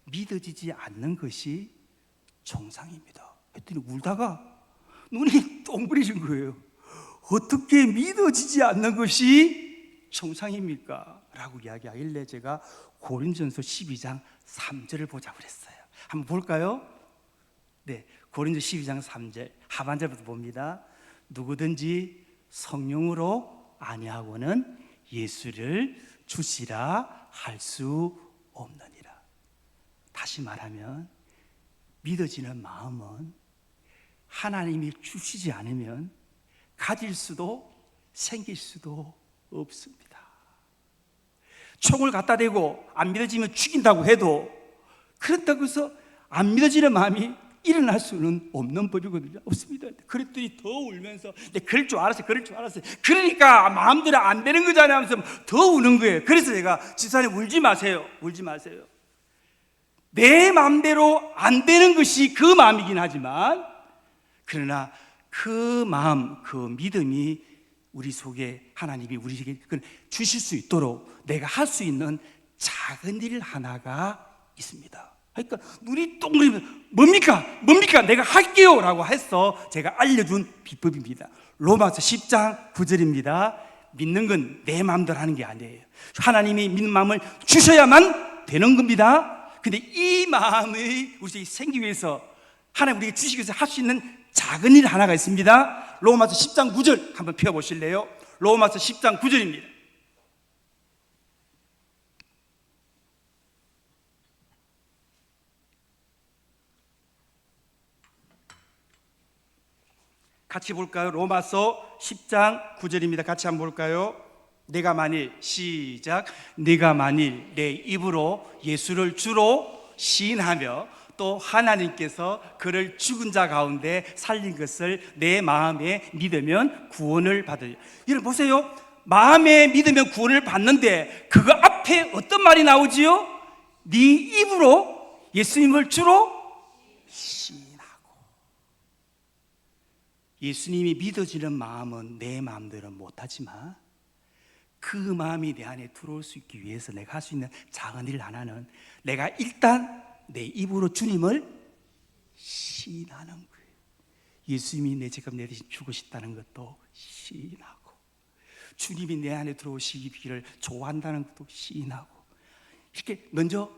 믿어지지 않는 것이 정상입니다. 했더니 울다가 눈이 동그래진 거예요. 어떻게 믿어지지 않는 것이 정상입니까? 라고 이야기하길래 제가 고린전서 12장 3절을 보자고 그랬어요. 한번 볼까요? 네, 고린도서 12장 3절 하반절부터 봅니다. 누구든지 성령으로 아니하고는 예수를 주시라 할 수 없느니라. 다시 말하면 믿어지는 마음은 하나님이 주시지 않으면 가질 수도 생길 수도 없습니다. 총을 갖다 대고 안 믿어지면 죽인다고 해도 그렇다고 해서 안 믿어지는 마음이 일어날 수는 없는 법이거든요. 없습니다. 그랬더니 더 울면서 그럴 줄 알았어요. 그러니까 마음대로 안 되는 거잖아요 하면서 더 우는 거예요. 그래서 제가 집사님 울지 마세요. 내 마음대로 안 되는 것이 그 마음이긴 하지만 그러나 그 마음, 그 믿음이 우리 속에 하나님이 우리에게 주실 수 있도록 내가 할 수 있는 작은 일 하나가 있습니다. 그러니까 눈이 동그리면 뭡니까? 내가 할게요 라고 해서 제가 알려준 비법입니다. 로마서 10장 9절입니다. 믿는 건 내 마음대로 하는 게 아니에요. 하나님이 믿는 마음을 주셔야만 되는 겁니다. 근데 이 마음이 우리에게 생기기 위해서 하나님 우리에게 주시기 위해서 할 수 있는 작은 일 하나가 있습니다. 로마서 10장 9절 한번 펴보실래요? 로마서 10장 9절입니다. 같이 볼까요? 로마서 10장 9절입니다. 같이 한번 볼까요? 내가 만일 시작 내가 만일 내 입으로 예수를 주로 시인하며 또 하나님께서 그를 죽은 자 가운데 살린 것을 내 마음에 믿으면 구원을 받으리라. 여러분 보세요. 마음에 믿으면 구원을 받는데 그거 앞에 어떤 말이 나오지요? 네 입으로 예수님을 주로 시인하고. 예수님이 믿어지는 마음은 내 마음대로는 못하지만 그 마음이 내 안에 들어올 수 있기 위해서 내가 할 수 있는 작은 일 하나는 내가 일단 내 입으로 주님을 시인하는 거예요. 예수님이 내 죄값 내 대신 죽으셨다는 것도 시인하고 주님이 내 안에 들어오시기를 좋아한다는 것도 시인하고 이렇게 먼저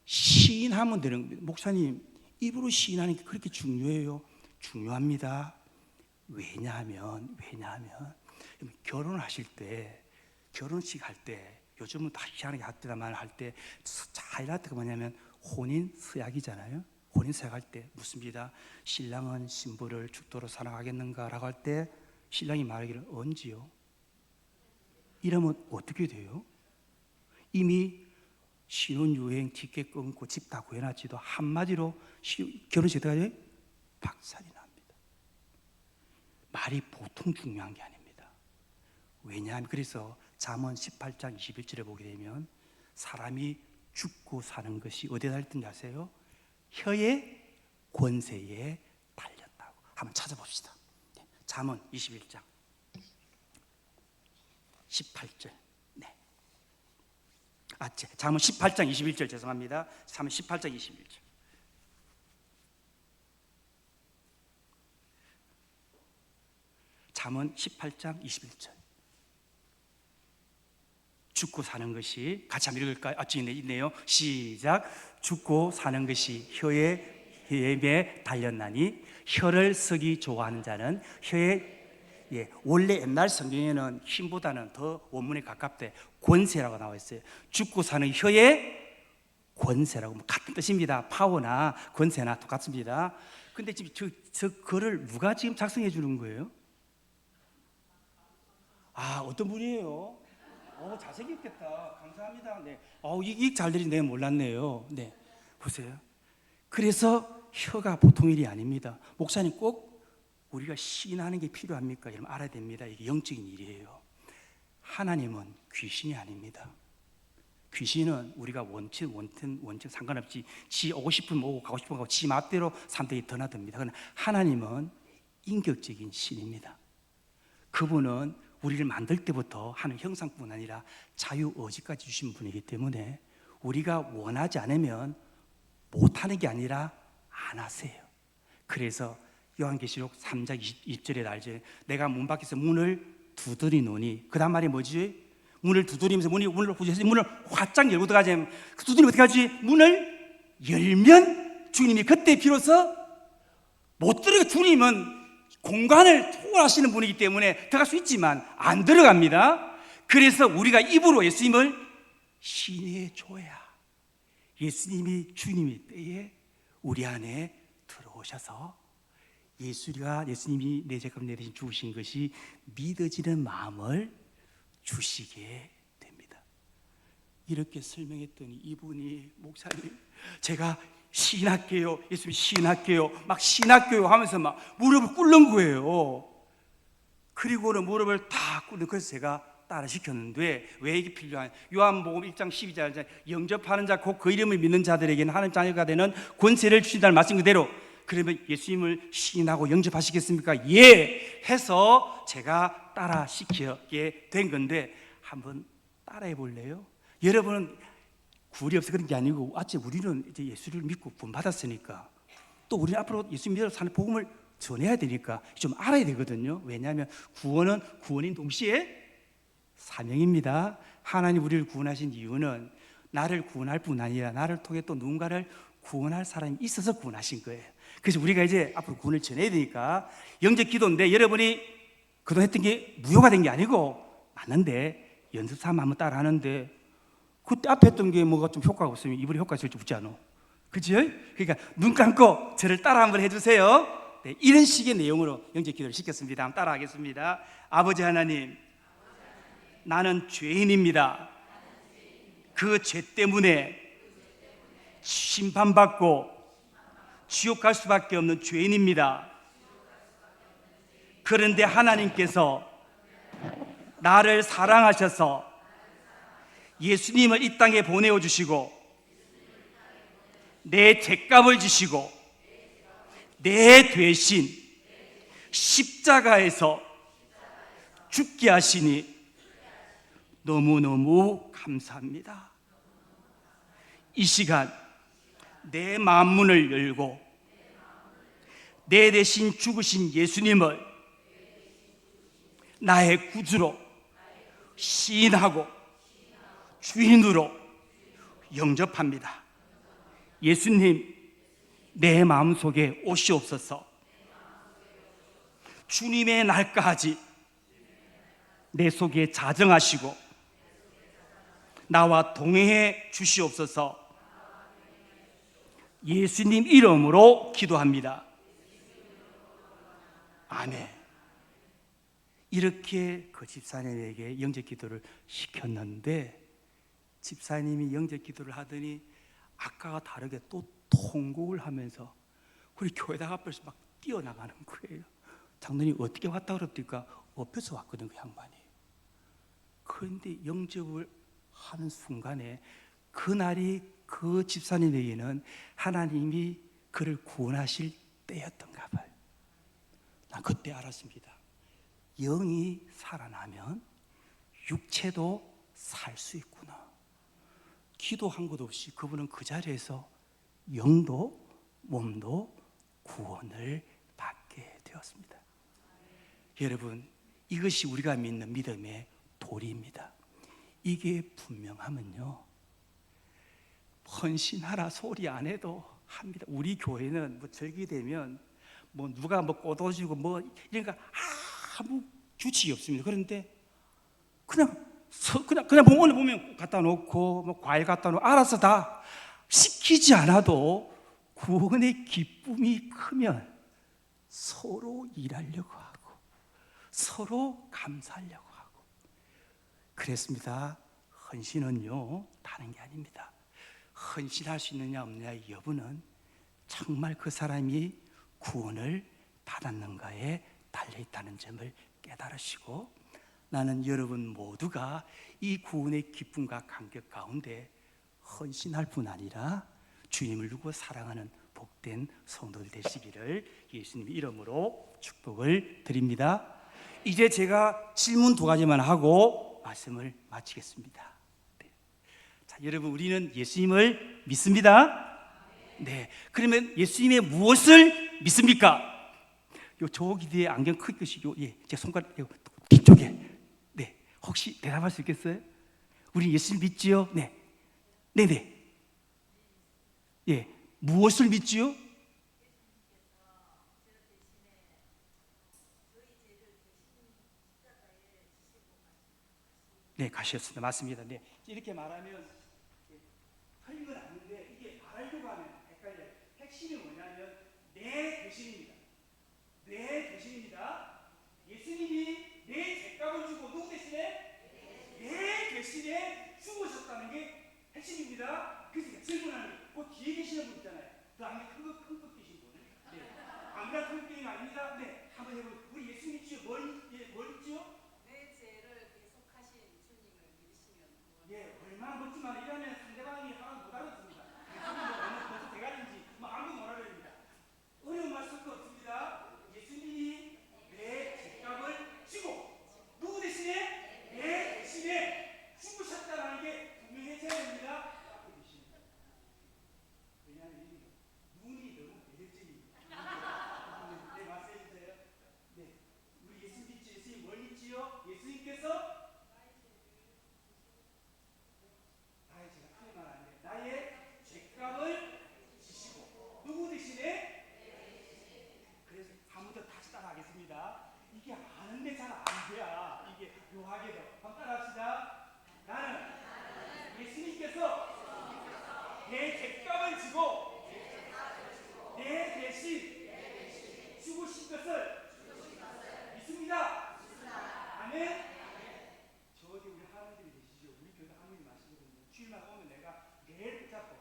시인하면 되는 겁니다. 목사님 입으로 시인하는 게 그렇게 중요해요? 중요합니다. 왜냐하면 결혼하실 때 결혼식 할 때 요즘은 다 희한하게 하더만 할 때 하이라이트가 뭐냐면 혼인 서약이잖아요. 혼인 서약 할 때 묻습니다. 신랑은 신부를 죽도록 사랑하겠는가 라고 할 때 신랑이 말하기를 언제요? 이러면 어떻게 돼요? 이미 신혼여행 티켓 끊고 집 다 구해놨지도 한마디로 결혼식 때까지 박살이 납니다. 말이 보통 중요한 게 아닙니다. 왜냐하면 그래서 잠언 18장 21절에 보게 되면 사람이 죽고 사는 것이 어디에 달렸던지 아세요? 혀의 권세에 달렸다고. 한번 찾아봅시다. 잠언 21장 18절. 네. 잠언 18장 21절 죄송합니다. 잠언 18장 21절. 잠언 18장 21절. 죽고 사는 것이 같이 한번 읽을까요? 저기 있네요. 시작. 죽고 사는 것이 혀의 힘에 달렸나니 혀를 쓰기 좋아하는 자는 혀의 원래 옛날 성경에는 힘보다는 더 원문에 가깝대 권세라고 나와 있어요. 죽고 사는 혀의 권세라고 같은 뜻입니다. 파워나 권세나 똑같습니다. 근데 지금 저 글을 누가 지금 작성해 주는 거예요? 어떤 분이에요? 잘생겼겠다. 감사합니다. 네. 이잘 들리 내가 몰랐네요. 네. 보세요. 그래서 혀가 보통 일이 아닙니다. 목사님 꼭 우리가 시인하는 게 필요합니까? 여러분 알아야 됩니다. 이게 영적인 일이에요. 하나님은 귀신이 아닙니다. 귀신은 우리가 원칙 상관없이 지 오고 싶으면 오고 가고 싶으면 가고 지 맘대로 산들이 드나듭니다. 그러나 하나님은 인격적인 신입니다. 그분은 우리를 만들 때부터 하는 형상뿐 아니라 자유의지까지 주신 분이기 때문에 우리가 원하지 않으면 못하는 게 아니라 안 하세요. 그래서 요한계시록 3장 20절에 나오죠. 내가 문 밖에서 문을 두드리노니, 그 다음 말이 뭐지? 문을 두드리면서 문을 활짝 열고 들어가지. 두드리면 어떻게 하지? 문을 열면 주님이 그때 비로소 못 들어가. 주님은 공간을 초월하시는 분이기 때문에 들어갈 수 있지만 안 들어갑니다. 그래서 우리가 입으로 예수님을 시인해 줘야 예수님이 주님일 때에 우리 안에 들어오셔서 예수님이 내 죄값 내 대신 죽으신 것이 믿어지는 마음을 주시게 됩니다. 이렇게 설명했더니 이분이 목사님 제가 시인할게요, 예수님 시인할게요, 막 시인할게요 하면서 막 무릎을 꿇는 거예요. 그리고는 무릎을 다 꿇는. 그래서 제가 따라 시켰는데 왜 이게 필요한? 요한복음 1장 12절 영접하는 자 곧 그 이름을 믿는 자들에게는 하나님 자녀가 되는 권세를 주신다는 말씀 그대로. 그러면 예수님을 시인하고 영접하시겠습니까? 예! 해서 제가 따라 시키게 된 건데 한번 따라해 볼래요? 여러분은 굴이 없어 그런 게 아니고 아직 우리는 이제 예수를 믿고 구원받았으니까 또 우리는 앞으로 예수 믿어 사는 복음을 전해야 되니까 좀 알아야 되거든요. 왜냐하면 구원은 구원인 동시에 사명입니다. 하나님 우리를 구원하신 이유는 나를 구원할 뿐 아니라 나를 통해 또 누군가를 구원할 사람이 있어서 구원하신 거예요. 그래서 우리가 이제 앞으로 구원을 전해야 되니까 영접 기도인데 여러분이 그동안 했던 게 무효가 된 게 아니고 맞는데 연습 삼아 한번 따라 하는데 그때 앞에 했던 게 뭐가 좀 효과가 없으면 이번에 효과가 있을지 없지 않아? 그치? 그러니까 눈 감고 저를 따라 한번 해주세요. 네, 이런 식의 내용으로 영접 기도를 시켰습니다. 한번 따라 하겠습니다. 아버지 하나님, 나는 죄인입니다. 그 죄 때문에 심판받고 지옥 갈 수밖에 없는 죄인입니다. 그런데 하나님께서 나를 사랑하셔서 예수님을 이 땅에 보내어 주시고 내 죄값을 지시고 내 대신 십자가에서 죽게 하시니 너무너무 감사합니다. 이 시간 내 마음문을 열고 내 대신 죽으신 예수님을 나의 구주로 시인하고 주인으로 영접합니다. 예수님, 내 마음속에 오시옵소서. 주님의 날까지 내 속에 자정하시고 나와 동행해 주시옵소서. 예수님 이름으로 기도합니다. 아멘. 이렇게 그 집사님에게 영접 기도를 시켰는데 집사님이 영접 기도를 하더니 아까와 다르게 또 통곡을 하면서 우리 교회당 앞에서 막 뛰어나가는 거예요. 장로님 어떻게 왔다 그럽니까? 엎혀서 왔거든 그 양반이. 그런데 영접을 하는 순간에 그날이 그 집사님에게는 하나님이 그를 구원하실 때였던가 봐요. 난 그때 알았습니다. 영이 살아나면 육체도 살 수 있구나. 기도한 것 없이 그분은 그 자리에서 영도 몸도 구원을 받게 되었습니다. 여러분, 이것이 우리가 믿는 믿음의 도리입니다. 이게 분명하면요 헌신하라 소리 안 해도 합니다. 우리 교회는 뭐 절기되면 뭐 누가 뭐 꼬도지고 뭐 이런 거 아무 규칙이 없습니다. 그런데 그냥 오늘 보면 갖다 놓고 뭐 과일 갖다 놓고 알아서 다 시키지 않아도 구원의 기쁨이 크면 서로 일하려고 하고 서로 감사하려고 하고 그랬습니다. 헌신은요, 다른 게 아닙니다. 헌신할 수 있느냐 없느냐의 여부는 정말 그 사람이 구원을 받았는가에 달려있다는 점을 깨달으시고, 나는 여러분 모두가 이 구원의 기쁨과 감격 가운데 헌신할 뿐 아니라 주님을 두고 사랑하는 복된 성도들 되시기를 예수님 이름으로 축복을 드립니다. 이제 제가 질문 2가지만 하고 말씀을 마치겠습니다. 네. 자, 여러분, 우리는 예수님을 믿습니다. 네. 그러면 예수님의 무엇을 믿습니까? 요 저기 뒤에 안경 크게 끼시고, 예, 제 손가락 요 뒤쪽에, 네, 혹시 대답할 수 있겠어요? 우리 예수님 믿지요? 네, 네, 네. 예, 무엇을 믿지요? 네, 가셨습니다. 맞습니다. 네, 이렇게 말하면 틀린 건 아닌데 이게 말하려고 하면 헷갈려요. 핵심이 뭐냐면 내 대신입니다. 내 대신입니다. 예수님이 내 죄값을 주고 누구 대신에? 내 대신에 죽으셨다는 게 핵심입니다. 그래서 질문하는 그 뒤에 계시는 분 있잖아요. 그 안에 큰거 끼신 분. 네. 아무나 큰 끼는 아닙니다. 네, 한번 해보세요. 우리 예수 믿지요? 뭘 믿지요? 내 죄를 대속하신 주님을 믿으시면 예, 얼마나 멋지만 이러면 상대방이 하나 못 알아듣습니다. 어느 벌써 대가리인지 뭐 아무도 못 알아듣습니다. 어려운 말 쓸 거 없습니다. 예수님이 내 죄값을 지고 누구 대신에? 내 대신에 죽으셨다는 게 분명해져야 됩니다. 왜냐하면 눈이 너무 매력적입니다. 네, 말씀해 주세요. 네, 우리 예수 믿지? 예수님 뭘 믿지요? 예수님께서 나의 죄가 틀린 말 아니에요. 나의 죄값을 지시고 누구 대신에? 그래서 한 번 더 다시 따라하겠습니다. 이게 아는데 잘 안 돼야 이게 묘하게도. 한번 따라합시다. 나는 예수님께서 내 죄값을 지고 내 대신 죽으신 것을 믿습니다. 아멘. 저기 우리 하나님들이 계시죠. 우리 교회 하나님 마시거든요. 주일날 오면 내가 매일 붙잡고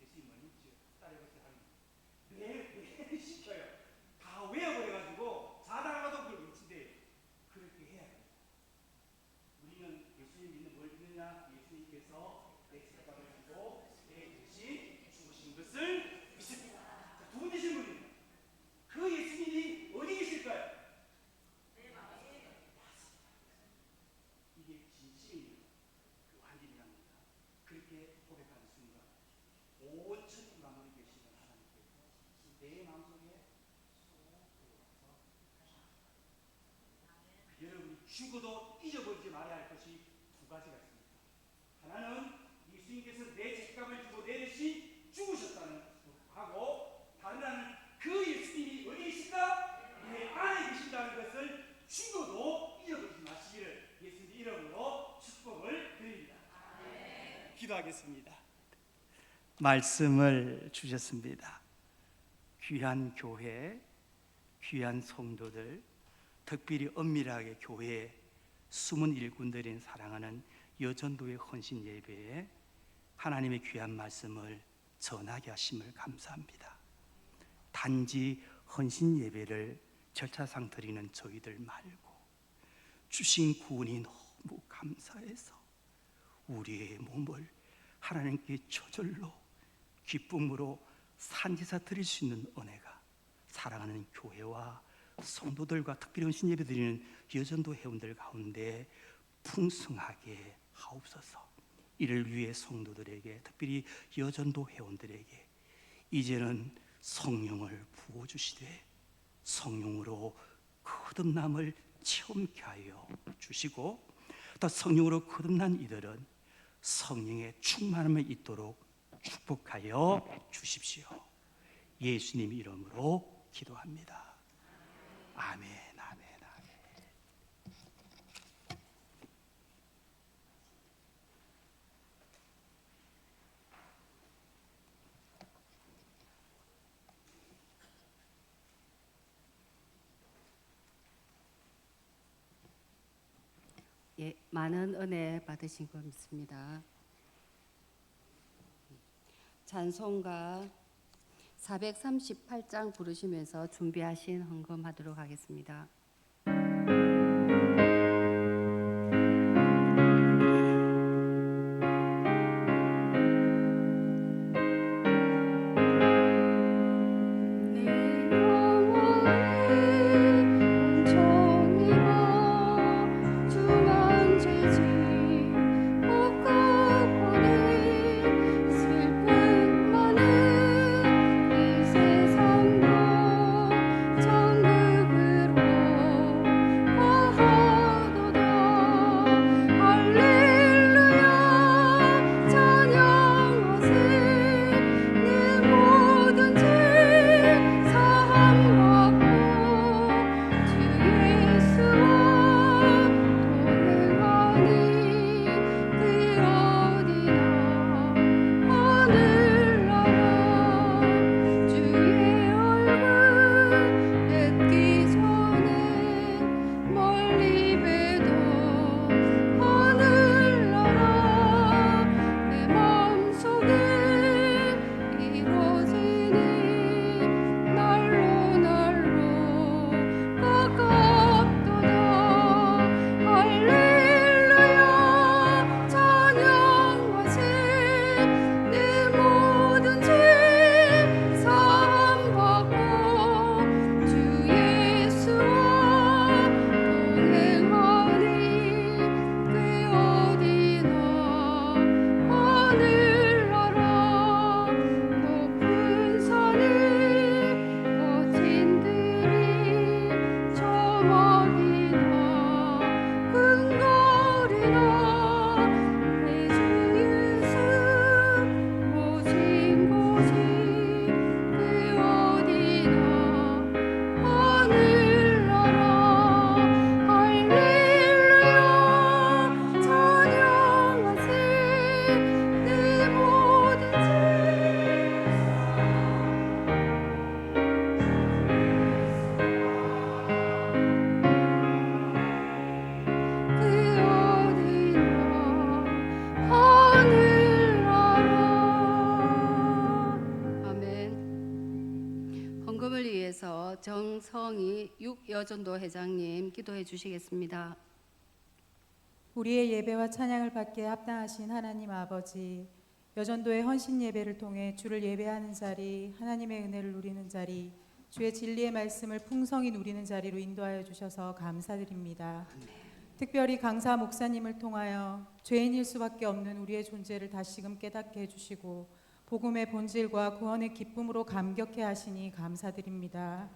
예수님 뭘 믿지요? 따라해보세요 하는 매일 시켜요. 다 외워버려가지고 자다가도 그걸 외친대요. 그렇게 해야 돼요. 우리는 예수님 믿는 뭘 믿느냐? 예수님께서 내 죄값을 지고 내 대신 죽으신 것을 믿습니다. 자, 2번째 질문입니다. 그 예수님이 어디 계실까요? 이게 진심입니다. 그 완전이랍니다. 그렇게 고백하는 순간 온 천국 만물이 계시는 하나님께서 내 마음속에 쏙 들어와서 여러분이 죽어도 잊어버리지 말아야 할 것이 2가지가 있습니다. 하나는 예수님께서 내 죄값을 지고 내 대신 죽으셨다는 하고, 다른 하나는 그 예수님이 어디 계신가? 내 안에 계신다는 것을 죽어도 잊어버리지 마시기를 예수님 이름으로 축복을 드립니다. 기도하겠습니다. 말씀을 주셨습니다. 귀한 교회, 귀한 성도들, 특별히 엄밀하게 교회에 숨은 일꾼들인 사랑하는 여전도의 헌신 예배에 하나님의 귀한 말씀을 전하게 하심을 감사합니다. 단지 헌신 예배를 절차상 드리는 저희들 말고 주신 구원이 너무 감사해서 우리의 몸을 하나님께 저절로 기쁨으로 산지사 드릴 수 있는 은혜가 사랑하는 교회와 성도들과 특별히 헌신 예배 드리는 여전도 회원들 가운데 풍성하게 하옵소서. 이를 위해 성도들에게, 특별히 여전도 회원들에게 이제는 성령을 부어주시되 성령으로 거듭남을 체험케 하여 주시고, 또 성령으로 거듭난 이들은 성령의 충만함을 있도록 축복하여 주십시오. 예수님 이름으로 기도합니다. 아멘, 아멘, 아멘. 예, 많은 은혜 받으신 것 믿습니다. 찬송가 438장 부르시면서 준비하신 헌금하도록 하겠습니다. 헌금을 위해서 정성희 육여전도 회장님 기도해 주시겠습니다. 우리의 예배와 찬양을 받기에 합당하신 하나님 아버지, 여전도의 헌신 예배를 통해 주를 예배하는 자리, 하나님의 은혜를 누리는 자리, 주의 진리의 말씀을 풍성히 누리는 자리로 인도하여 주셔서 감사드립니다. 특별히 강사 목사님을 통하여 죄인일 수밖에 없는 우리의 존재를 다시금 깨닫게 해주시고 복음의 본질과 구원의 기쁨으로 감격해 하시니 감사드립니다.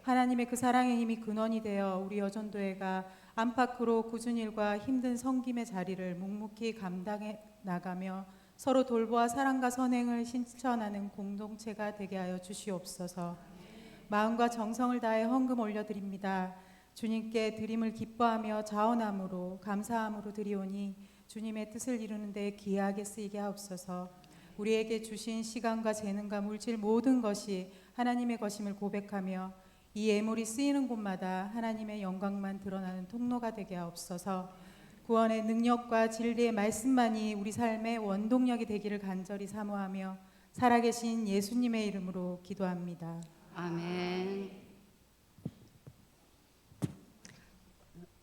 하나님의 그 사랑의 힘이 근원이 되어 우리 여전도회가 안팎으로 굳은 일과 힘든 섬김의 자리를 묵묵히 감당해 나가며 서로 돌보아 사랑과 선행을 실천하는 공동체가 되게 하여 주시옵소서. 마음과 정성을 다해 헌금 올려드립니다. 주님께 드림을 기뻐하며 자원함으로 감사함으로 드리오니 주님의 뜻을 이루는 데 귀하게 쓰이게 하옵소서. 우리에게 주신 시간과 재능과 물질 모든 것이 하나님의 것임을 고백하며 이 예물이 쓰이는 곳마다 하나님의 영광만 드러나는 통로가 되게 하옵소서. 구원의 능력과 진리의 말씀만이 우리 삶의 원동력이 되기를 간절히 사모하며 살아계신 예수님의 이름으로 기도합니다. 아멘.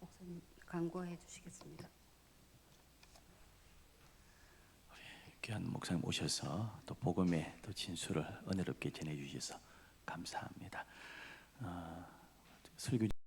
목사님 간구해 주시겠습니다. 귀한 목사님 오셔서 또 복음의 또 진수를 은혜롭게 전해 주셔서 감사합니다. 설교